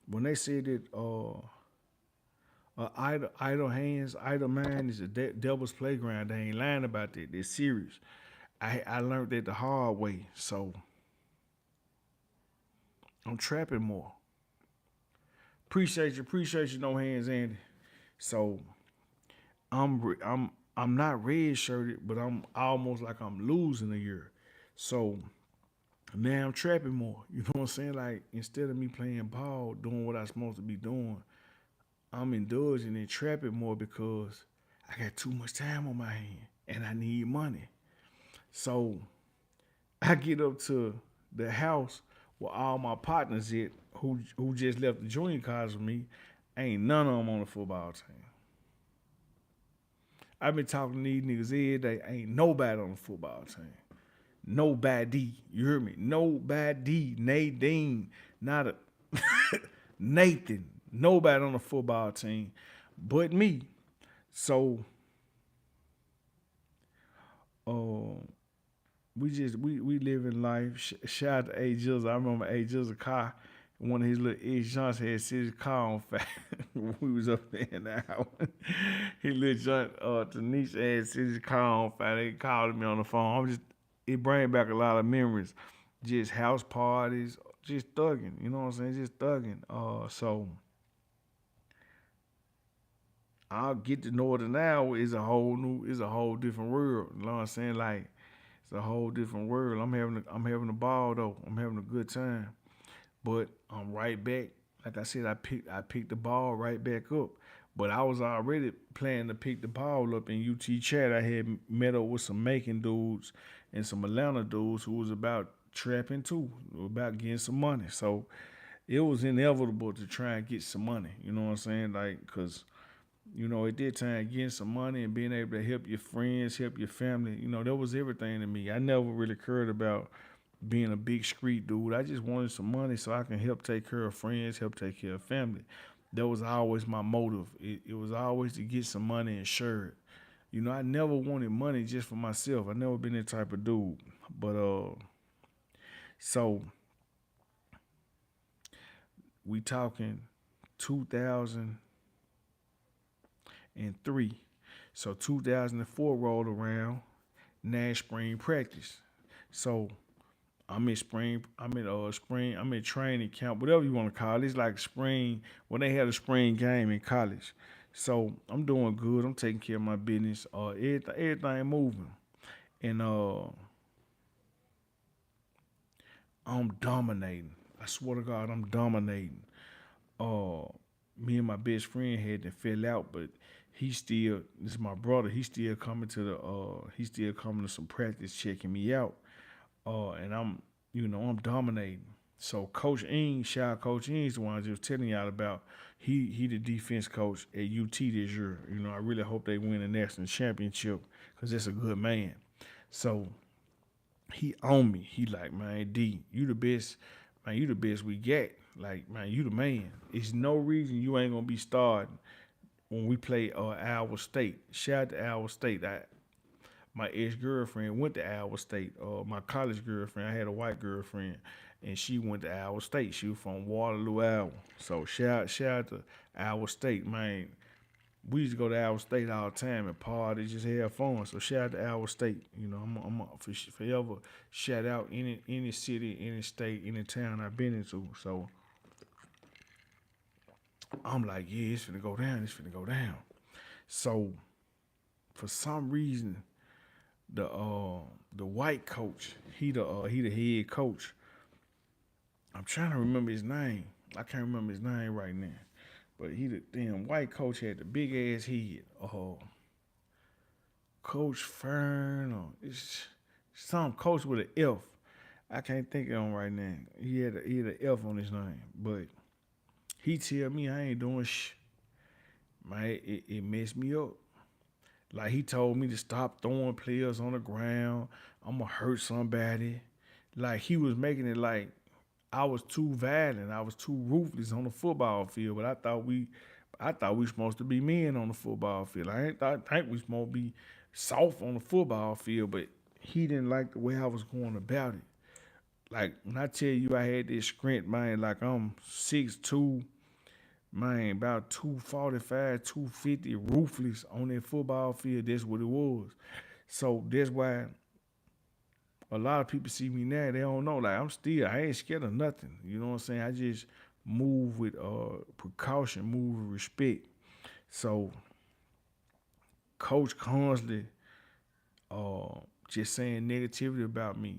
when they said that idle hands, idle mind is a devil's playground, they ain't lying about that. They're serious. I learned that the hard way. So I'm trapping more. Appreciate you, no hands, Andy. So I'm not red shirted, but I'm almost like I'm losing a year. So now I'm trapping more. You know what I'm saying? Like instead of me playing ball, doing what I'm supposed to be doing, I'm indulging and trapping more because I got too much time on my hand and I need money. So I get up to the house where all my partners at who just left the junior college with me. Ain't none of them on the football team. I've been talking to these niggas every day. Ain't nobody on the football team. Nobody. You hear me? Nobody. Nadine. Not a Nathan. Nobody on the football team but me. So uh, we live in life. Shout out to A Jizzle. I remember A Jizzle car. One of his little East Johnson had set his car on fire. We was up there in the house. His little joint, Tanisha had set his car on fire. They called me on the phone. It bring back a lot of memories. Just house parties, just thugging. You know what I'm saying? Just thugging. So I'll get to Northern now is a whole different world. You know what I'm saying? Like it's a whole different world. I'm having a ball though. I'm having a good time. but I'm right back. Like I said, I picked the ball right back up. But I was already planning to pick the ball up in UT chat. I had met up with some Macon dudes and some Atlanta dudes who was about trapping too, about getting some money. So it was inevitable to try and get some money. You know what I'm saying? Like, cause at that time, getting some money and being able to help your friends, help your family, that was everything to me. I never really cared about being a big street dude. I just wanted some money so I can help take care of friends, help take care of family. That was always my motive. It was always to get some money and share it. I never wanted money just for myself. I never been that type of dude. But so we talking 2003. So 2004 rolled around, Nash spring practice. So I'm in training camp, whatever you want to call it. It's like spring when they had a spring game in college. So I'm doing good. I'm taking care of my business. Everything moving, and I'm dominating. I swear to God, I'm dominating. Uh, Me and my best friend had to fill out, but this is my brother. He's still coming to some practice, checking me out. And I'm dominating. So shout out Coach Ings, the one I was just telling y'all about. He the defense coach at UT this year. I really hope they win the national championship because that's a good man. So he on me. He like, man, D, you the best, man, you the best we got. Like, man, you the man. It's no reason you ain't gonna be starting when we play Iowa State. Shout out to Iowa State. My ex girlfriend went to Iowa State. My college girlfriend, I had a white girlfriend, and she went to Iowa State. She was from Waterloo, Iowa. So shout out to Iowa State, man. We used to go to Iowa State all the time and party, just have fun. So shout out to Iowa State. I'm forever shout out any city, any state, any town I've been into. So I'm like, yeah, it's finna go down. It's finna go down. So for some reason, the white coach, he the head coach. I'm trying to remember his name. I can't remember his name right now. But he the damn white coach had the big ass head. Coach Fern or it's some coach with an F. I can't think of him right now. He had an F on his name. But he tell me I ain't doing Man, it messed me up. Like he told me to stop throwing players on the ground. I'm gonna hurt somebody. Like he was making it like I was too violent. I was too ruthless on the football field. But I thought we supposed to be men on the football field. I think we supposed to be soft on the football field. But he didn't like the way I was going about it. Like when I tell you I had this strength, man, like I'm 6'2", man, about 245, 250, ruthless on that football field. That's what it was. So that's why a lot of people see me now, they don't know. Like I ain't scared of nothing. You know what I'm saying? I just move with precaution, move with respect. So Coach constantly uh just saying negativity about me.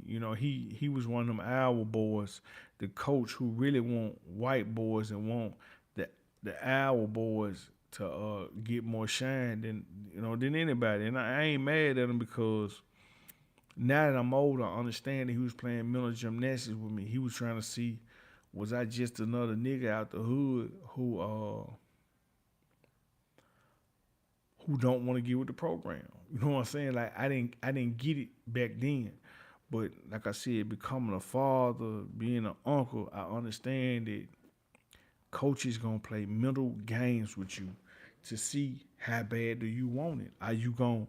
He was one of them Iowa boys, the coach who really want white boys and want the the Iowa boys to get more shine than anybody. And I ain't mad at him because now that I'm older, I understand that he was playing mental gymnastics with me. He was trying to see was I just another nigga out the hood who don't want to get with the program. You know what I'm saying? Like I didn't get it back then. But like I said, becoming a father, being an uncle, I understand that coaches gonna play mental games with you to see how bad do you want it. Are you gonna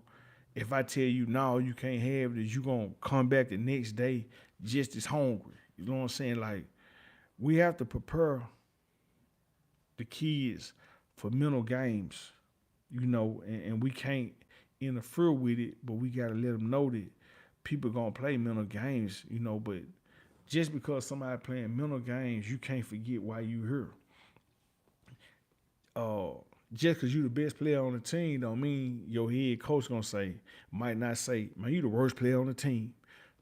if I tell you no, you can't have this, you gonna come back the next day just as hungry. You know what I'm saying? Like we have to prepare the kids for mental games, and we can't interfere with it, but we gotta let them know that people gonna play mental games, but just because somebody playing mental games, you can't forget why you here. uh just because you the best player on the team don't mean your head coach might not say, man, you the worst player on the team.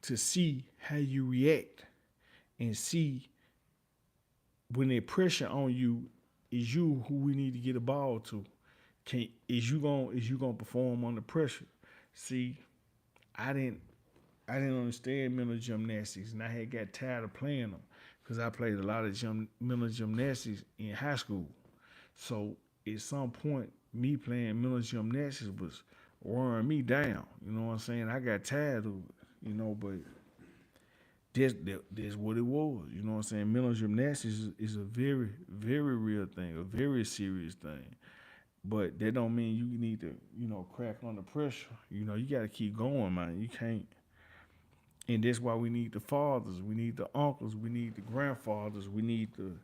To see how you react and see when they pressure on you, is you who we need to get a ball to. Can is you gonna perform under pressure? See, I didn't I didn't understand mental gymnastics, and I had got tired of playing them because I played a lot of mental gymnastics in high school. So at some point, me playing mental gymnastics was wearing me down. You know what I'm saying? I got tired of it. But that's what it was. You know what I'm saying? Mental gymnastics is a very, very real thing, a very serious thing. But that don't mean you need to, crack under pressure. You got to keep going, man. You can't. And that's why we need the fathers, we need the uncles, we need the grandfathers, we need the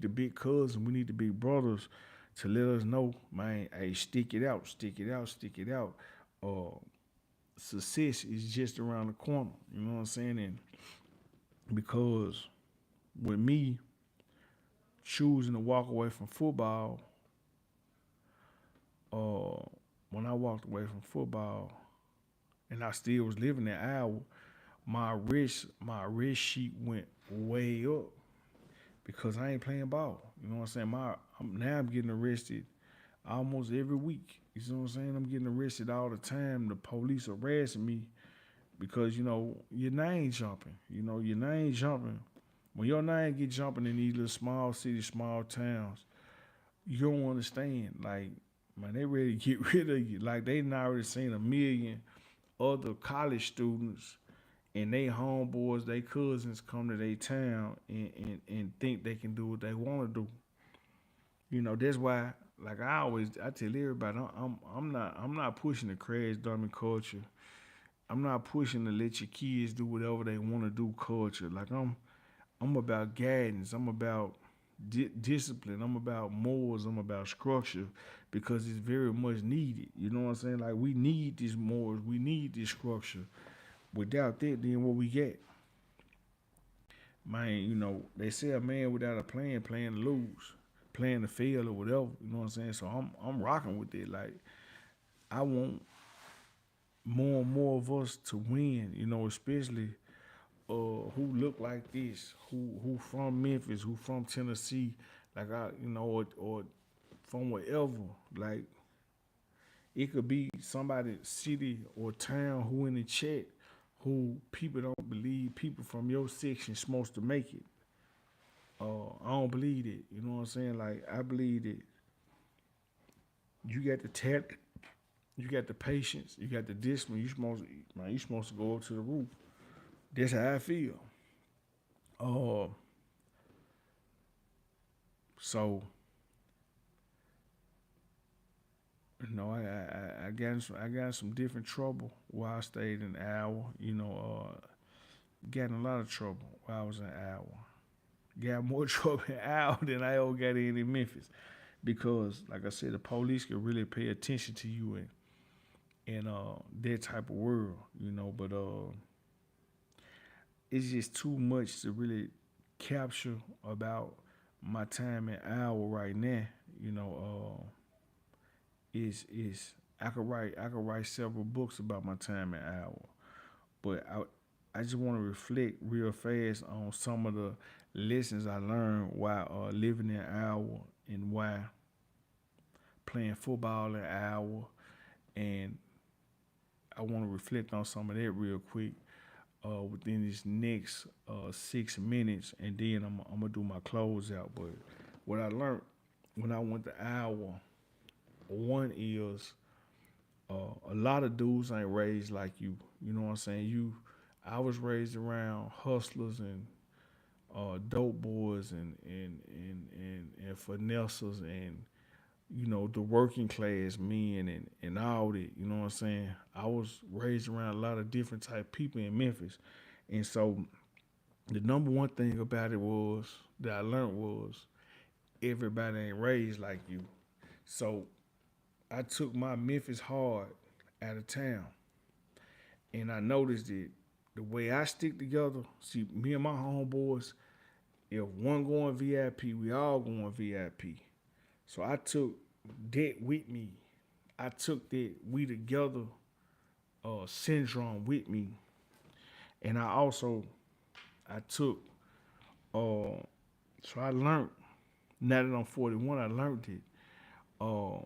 big cousins, we need the big brothers to let us know, man. Hey, stick it out, stick it out, stick it out. Uh, Success is just around the corner. You know what I'm saying? And because with me choosing to walk away from football, uh, when I walked away from football, and I still was living that hour, my risk sheet went way up because I ain't playing ball. You know what I'm saying? I'm getting arrested almost every week. You know what I'm saying? I'm getting arrested all the time. The police harassing me because your name jumping. Your name jumping. When your name get jumping in these little small cities, small towns, you don't understand. Like, man, they ready to get rid of you. Like, they done already seen a million other college students and they homeboys, they cousins come to their town and think they can do what they want to do. That's why, like I tell everybody, I'm not pushing the crash dummy culture. I'm not pushing to let your kids do whatever they want to do culture. Like I'm about guidance. I'm about discipline. I'm about morals. I'm about structure because it's very much needed. You know what I'm saying? Like, we need these morals. We need this structure. Without that, then what we get? Man, they say a man without a plan playing to lose, playing to fail or whatever. You know what I'm saying? So I'm rocking with it. Like, I want more and more of us to win. Especially who look like this, who from Memphis, who from Tennessee, like or from wherever. Like, it could be somebody city or town who in the chat who people don't believe people from your section supposed to make it. I don't believe it. You know what I'm saying? Like, I believe that you got the talent, you got the patience, you got the discipline. You supposed to go up to the roof. That's how I feel. Uh, so I got some different trouble while I stayed in Iowa. Got in a lot of trouble while I was in Iowa. Got more trouble in Iowa than I ever got in Memphis because, like I said, the police can really pay attention to you in that type of world. But it's just too much to really capture about my time in Iowa right now. You know, is I could write several books about my time in Iowa, but I just want to reflect real fast on some of the lessons I learned while living in Iowa and why playing football in Iowa, and I want to reflect on some of that real quick within this next 6 minutes, and then I'm gonna do my closeout. But what I learned when I went to Iowa, one is a lot of dudes ain't raised like you. You know what I'm saying? I was raised around hustlers and dope boys and finessers and the working class men and all that. You know what I'm saying? I was raised around a lot of different type of people in Memphis, and so the number one thing about it was that I learned was everybody ain't raised like you. So I took my Memphis hard out of town, and I noticed that the way I stick together. See, me and my homeboys, if one going VIP, we all going VIP. So I took that with me. I took that we together syndrome with me, and I took Uh, so I learned. Now that I'm 41, I learned it. Um,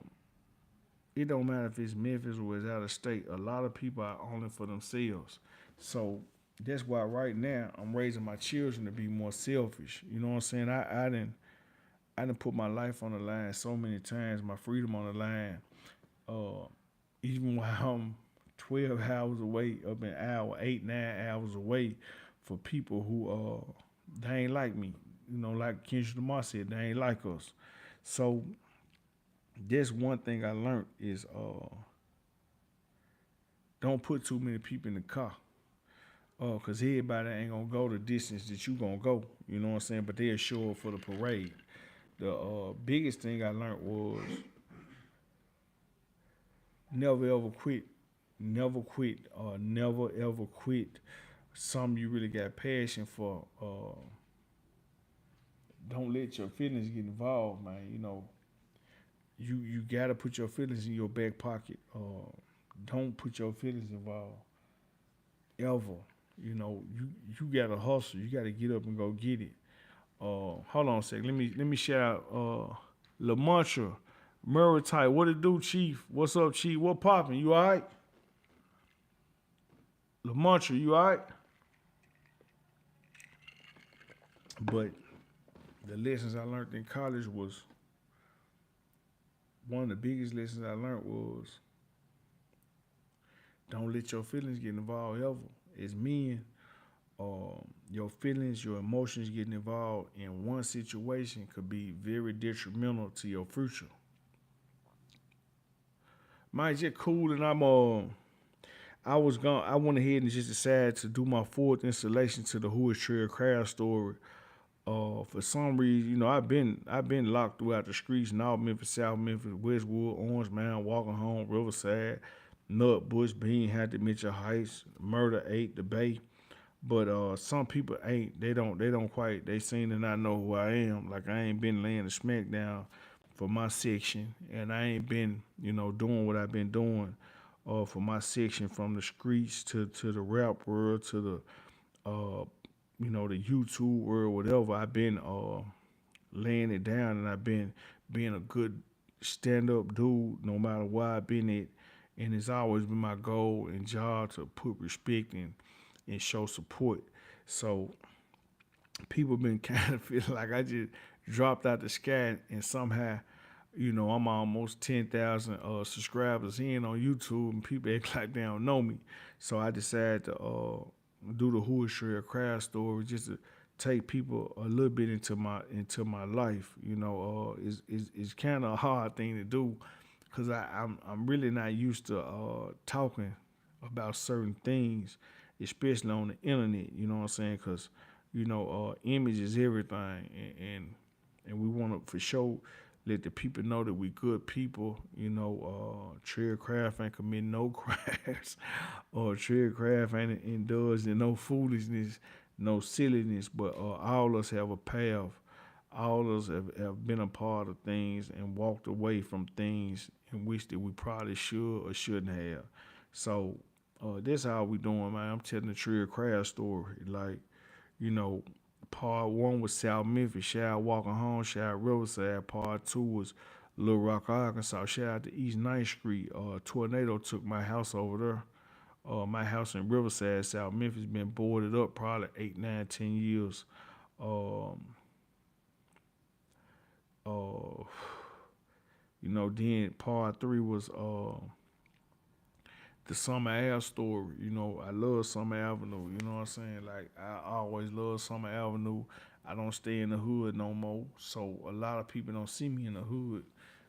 it don't matter if it's Memphis or it's out of state. A lot of people are only for themselves. So that's why right now I'm raising my children to be more selfish. You know what I'm saying? I didn't put my life on the line so many times, my freedom on the line. Uh, Even while I'm 12 hours away, up an hour, 8, 9 hours away, for people who they ain't like me. You know, like Kendrick Lamar said, they ain't like us. So that's one thing I learned is don't put too many people in the car. Cause everybody ain't gonna go the distance that you gonna go. You know what I'm saying? But they'll show up for the parade. The biggest thing I learned was never ever quit. Never quit. Never ever quit. Something you really got passion for. Don't let your feelings get involved, man. You know, you gotta put your feelings in your back pocket. Don't put your feelings involved ever. You know, you gotta hustle. You gotta get up and go get it. Hold on a sec. Let me shout out Lamantra, Murray Tight. What it do, Chief? What's up, Chief? What poppin'? You alright? Lamantra, you alright? But the lessons I learned in college was one of the biggest lessons I learned was don't let your feelings get involved ever. As men, your feelings, your emotions getting involved in one situation could be very detrimental to your future. Mine just cool, and I went ahead and just decided to do my fourth installation to the Who is Trell crowd story. For some reason, you know, I've been locked throughout the streets, North Memphis, South Memphis, Westwood, Orange Mound, Walking Home, Riverside, Nut Bush, Bean, had to Mitchell Heights, Murder Eight, the Bay. But some people ain't. They don't quite. They seem to not know who I am. Like I ain't been laying the smack down for my section, and I ain't been, doing what I've been doing, for my section from the streets to the rap world to the the YouTube world, whatever. I've been laying it down, and I've been being a good stand up dude no matter where I've been at. And it's always been my goal and job to put respect and show support. So people been kind of feeling like I just dropped out the sky and somehow, I'm almost 10,000 subscribers in on YouTube and people act like they don't know me. So I decided to do the Who is Shred crowd story just to take people a little bit into my life. It's kind of a hard thing to do because I'm really not used to talking about certain things, especially on the internet. You know what I'm saying? Because image is everything, and we want to for sure let the people know that we good people. Trail Craft ain't committing no crimes, or Trail Craft ain't indulged in no foolishness, no silliness. But all of us have a path. All of us have been a part of things and walked away from things in which that we probably should or shouldn't have. So that's how we doing, man. I'm telling the Trail Craft story. Like, you know, part one was South Memphis, shout out Walking Home, shout out Riverside. Part two was Little Rock, Arkansas. Shout out to East Ninth Street. Tornado took my house over there. My house in Riverside, South Memphis, been boarded up probably 8, 9, 10 years. Um, uh, then part three was the Summer Ave story. I love Summer Avenue. You know what I'm saying? Like I always love Summer Avenue. I don't stay in the hood no more, so a lot of people don't see me in the hood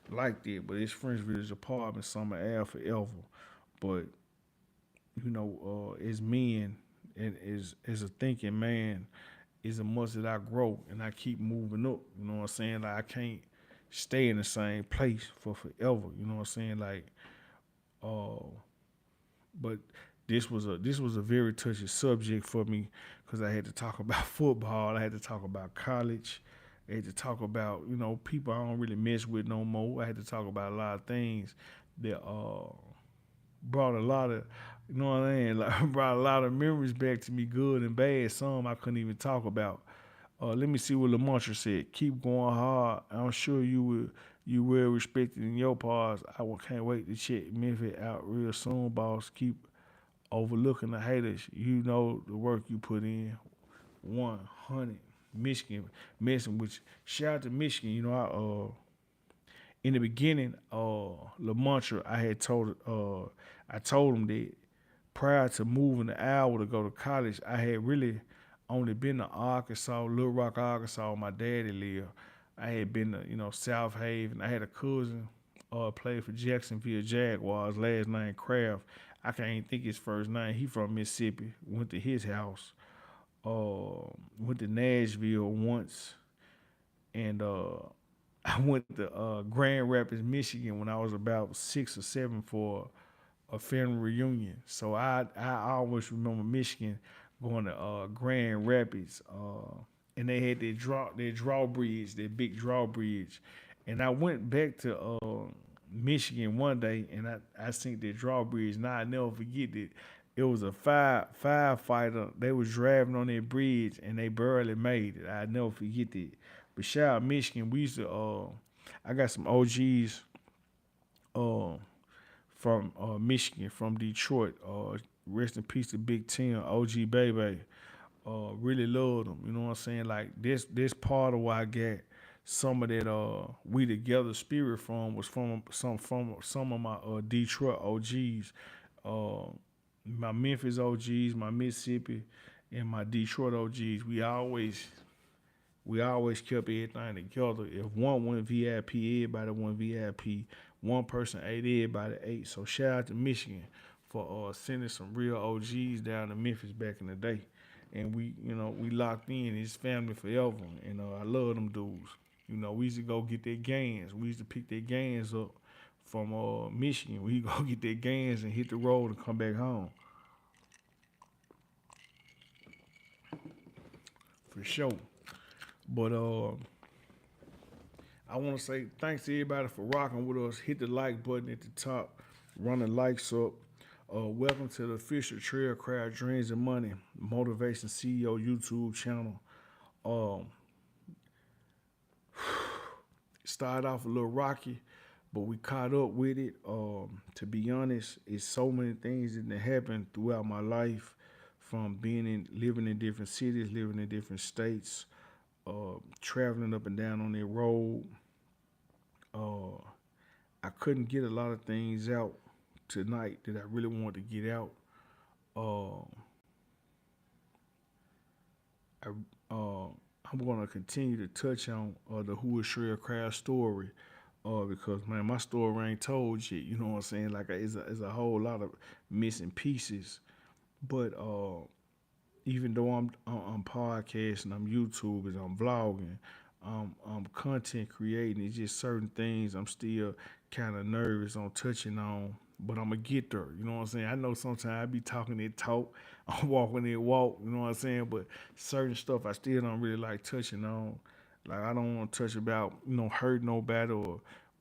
like that. But it's French Village Apartment, Summer Ave forever. But as men and as a thinking man, is a must that I grow and I keep moving up. You know what I'm saying? Like I can't stay in the same place for forever. You know what I'm saying? Like, uh, but this was a very touchy subject for me because I had to talk about football. I had to talk about college. I had to talk about people I don't really mess with no more. I had to talk about a lot of things that brought a lot of like brought a lot of memories back to me, good and bad. Some I couldn't even talk about. Let me see what Lamontra said. Keep going hard. I'm sure you well respected in your parts. Can't wait to check Memphis out real soon, boss. Keep overlooking the haters. You know the work you put in. 100 Michigan messing with you. Shout out to Michigan. You know, in the beginning, Lamontra, I told him that prior to moving to Iowa to go to college, I had really only been to Arkansas, Little Rock, Arkansas. My daddy lived. I had been to, South Haven. I had a cousin played for Jacksonville Jaguars, last name Kraft. I can't even think his first name. He from Mississippi. Went to his house. Went to Nashville once, and I went to Grand Rapids, Michigan when I was about 6 or 7 for a family reunion. So I always remember Michigan going to Grand Rapids, and they had their drawbridge, their big drawbridge, and I went back to Michigan one day, and I seen their drawbridge. Now I never forget it. It was a firefighter. They was driving on that bridge, and they barely made it. I never forget that. But shout out Michigan. We used to. I got some OGs. Uh, from Michigan, from Detroit. Rest in peace to Big Ten, OG Baby. Really loved them. You know what I'm saying? Like this part of why I got some of that we together spirit from was from some of my Detroit OGs, uh, my Memphis OGs, my Mississippi, and my Detroit OGs. We always kept everything together. If one went VIP, everybody went VIP. One person ate, everybody ate. So shout out to Michigan for sending some real OGs down to Memphis back in the day. And we locked in. It's family forever. And I love them dudes. We used to go get their gains. We used to pick their gains up from Michigan. We go get their gains and hit the road and come back home. For sure. But I want to say thanks to everybody for rocking with us. Hit the like button at the top, run the likes up. Welcome to the official Trail Crowd Dreams and Money Motivation CEO YouTube channel. Um, Started off a little rocky, but we caught up with it. To be honest, it's so many things that happened throughout my life, from living in different cities, living in different states, traveling up and down on that road. Uh, I couldn't get a lot of things out tonight that I really wanted to get out. Uh, I, uh, I'm going to continue to touch on the Who is Shreya Craft story, because man, my story ain't told yet. You know what I'm saying? Like it's a whole lot of missing pieces. But even though I'm podcasting, I'm YouTubing, I'm vlogging, I'm content creating. It's just certain things I'm still kind of nervous on touching on, but I'm gonna get there. You know what I'm saying? I know sometimes I be talking that talk, I'm walking that walk. You know what I'm saying? But certain stuff I still don't really like touching on. Like I don't want to touch about hurt nobody,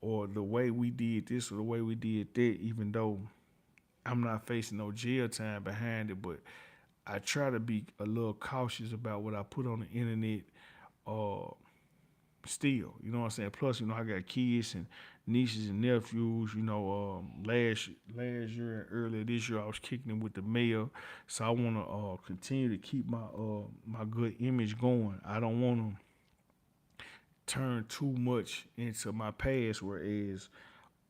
or the way we did this or the way we did that. Even though I'm not facing no jail time behind it, but I try to be a little cautious about what I put on the internet. Uh, Still, you know what I'm saying. Plus, I got kids and nieces and nephews. Last year and earlier this year, I was kicking it with the mayor, so I want to continue to keep my good image going. I don't want to turn too much into my past, whereas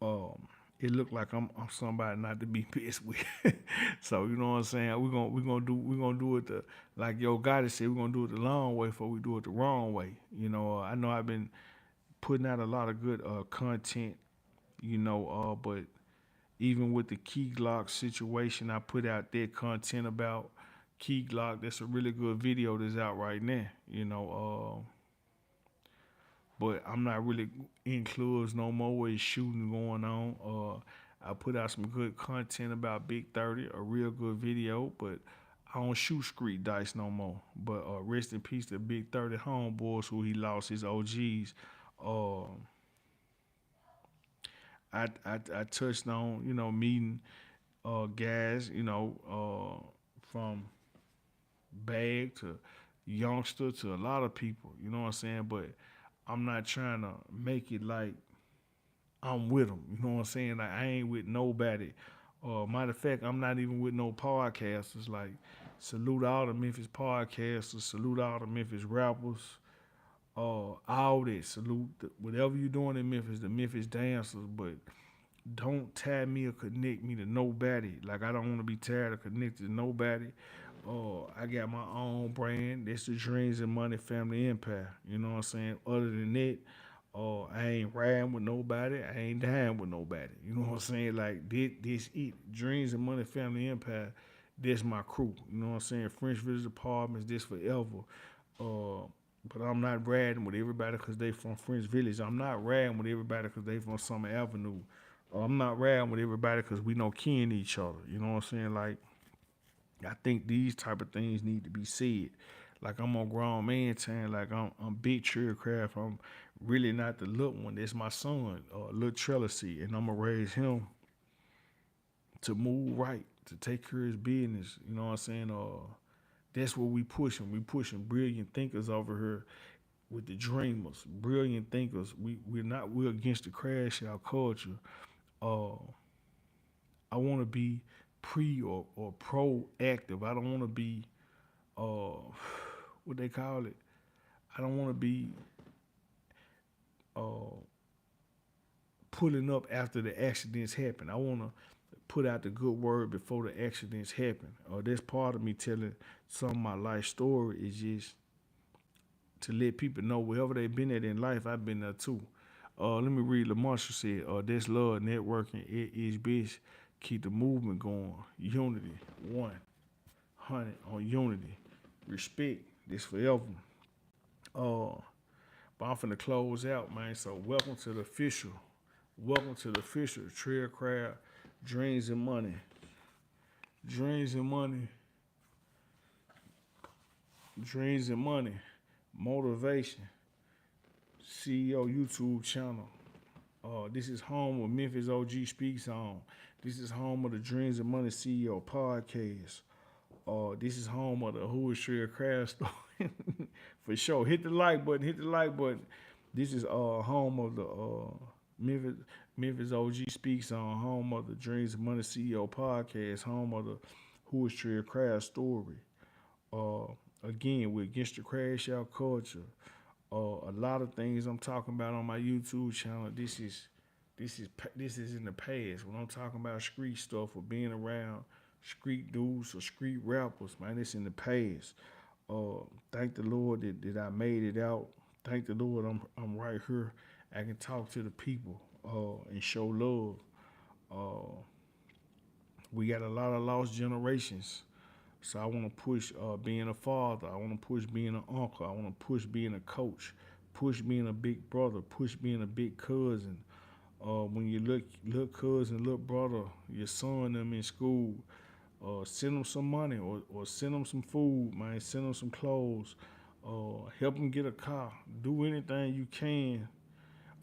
um, it looked like I'm somebody not to be pissed with. So you know what I'm saying. We're gonna do it the like Yo Gotti said. We're gonna do it the long way before we do it the wrong way. I know I've been putting out a lot of good content. But even with the Key Glock situation, I put out that content about Key Glock. That's a really good video that's out right now. But I'm not really in clubs no more where it's shooting going on. I put out some good content about Big 30, a real good video, but I don't shoot street dice no more. But rest in peace to Big 30 homeboys who he lost his OGs. Uh, I touched on, meeting guys, from Bag to, youngster to a lot of people. You know what I'm saying? But I'm not trying to make it like I'm with them. You know what I'm saying? Like I ain't with nobody. Matter of fact, I'm not even with no podcasters. Like salute all the Memphis podcasters. Salute all the Memphis rappers. All that. Salute whatever you doing in Memphis, the Memphis dancers. But don't tie me or connect me to nobody. Like I don't want to be tied or connected to nobody. I got my own brand. That's the Dreams and Money Family Empire. You know what I'm saying? Other than that, I ain't riding with nobody. I ain't dying with nobody. You know what I'm saying? Like this it. Dreams and Money Family Empire. That's my crew. You know what I'm saying? French Village Apartments. This forever. Uh, but I'm not riding with everybody because they from French Village. I'm not riding with everybody because they from Summer Avenue. I'm not riding with everybody because we know kin each other. You know what I'm saying? Like I think these type of things need to be said. Like I'm on grown man time. Like I'm big Trell Craft. I'm really not the little one. That's my son, little Trell, and I'm gonna raise him to move right, to take care of his business. You know what I'm saying? That's what we pushing. We pushing brilliant thinkers over here with the dreamers, brilliant thinkers. We're against the crash out culture. Uh, I want to be or proactive. I don't want to be uh what they call it. I don't want to be uh pulling up after the accidents happen. I want to put out the good word before the accidents happen. That's part of me telling some of my life story is just to let people know wherever they've been at in life, I've been there too. Let me read LaMarshall said, that's love, networking, it is best. Keep the movement going. Unity, 100 on unity. Respect, this forever. Uh, but I'm finna close out, man. So welcome to the official Trell Crowd, Dreams and Money. Dreams and Money. Dreams and Money. Motivation. CEO YouTube channel. This is home of Memphis OG Speaks On. This is home of the Dreams and Money CEO podcast. This is home of the Who is Trell Craft Story. For sure. Hit the like button. Hit the like button. This is home of the Memphis OG Speaks On. Home of the Dreams and Money CEO podcast. Home of the Who is Trell Craft Story. Again, we're against the crash out culture. A lot of things I'm talking about on my YouTube channel. This is in the past. When I'm talking about street stuff or being around street dudes or street rappers, man, it's in the past. Thank the Lord that I made it out. Thank the Lord I'm right here. I can talk to the people and show love. We got a lot of lost generations. So I want to push being a father. I want to push being an uncle. I want to push being a coach. Push being a big brother. Push being a big cousin. When you look cousin, look brother, your son them in school, send them some money or send them some food, man. Send them some clothes. Help them get a car. Do anything you can,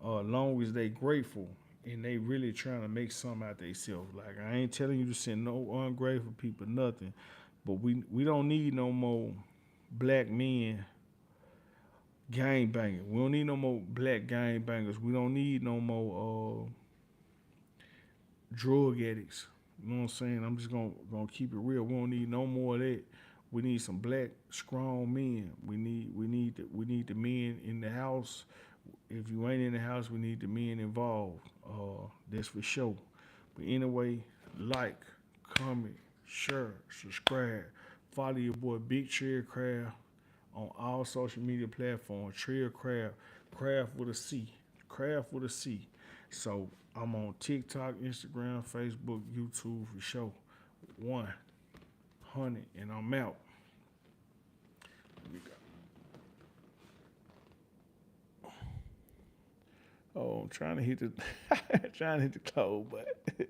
long as they grateful and they really trying to make something out themselves. Like I ain't telling you to send no ungrateful people nothing, but we don't need no more black men gang banging. We don't need no more black gang bangers. We don't need no more drug addicts. You know what I'm saying? I'm just gonna keep it real. We don't need no more of that. We need some black strong men. We need the men in the house. If you ain't in the house, we need the men involved. That's for sure. But anyway, like, comment, share, subscribe, follow your boy Big Trell Craft on all social media platforms. Trell Craft, craft with a C, craft with a C. So I'm on TikTok, Instagram, Facebook, YouTube for sure. 100, and I'm out. Oh, I'm trying to hit the trying to hit the close button.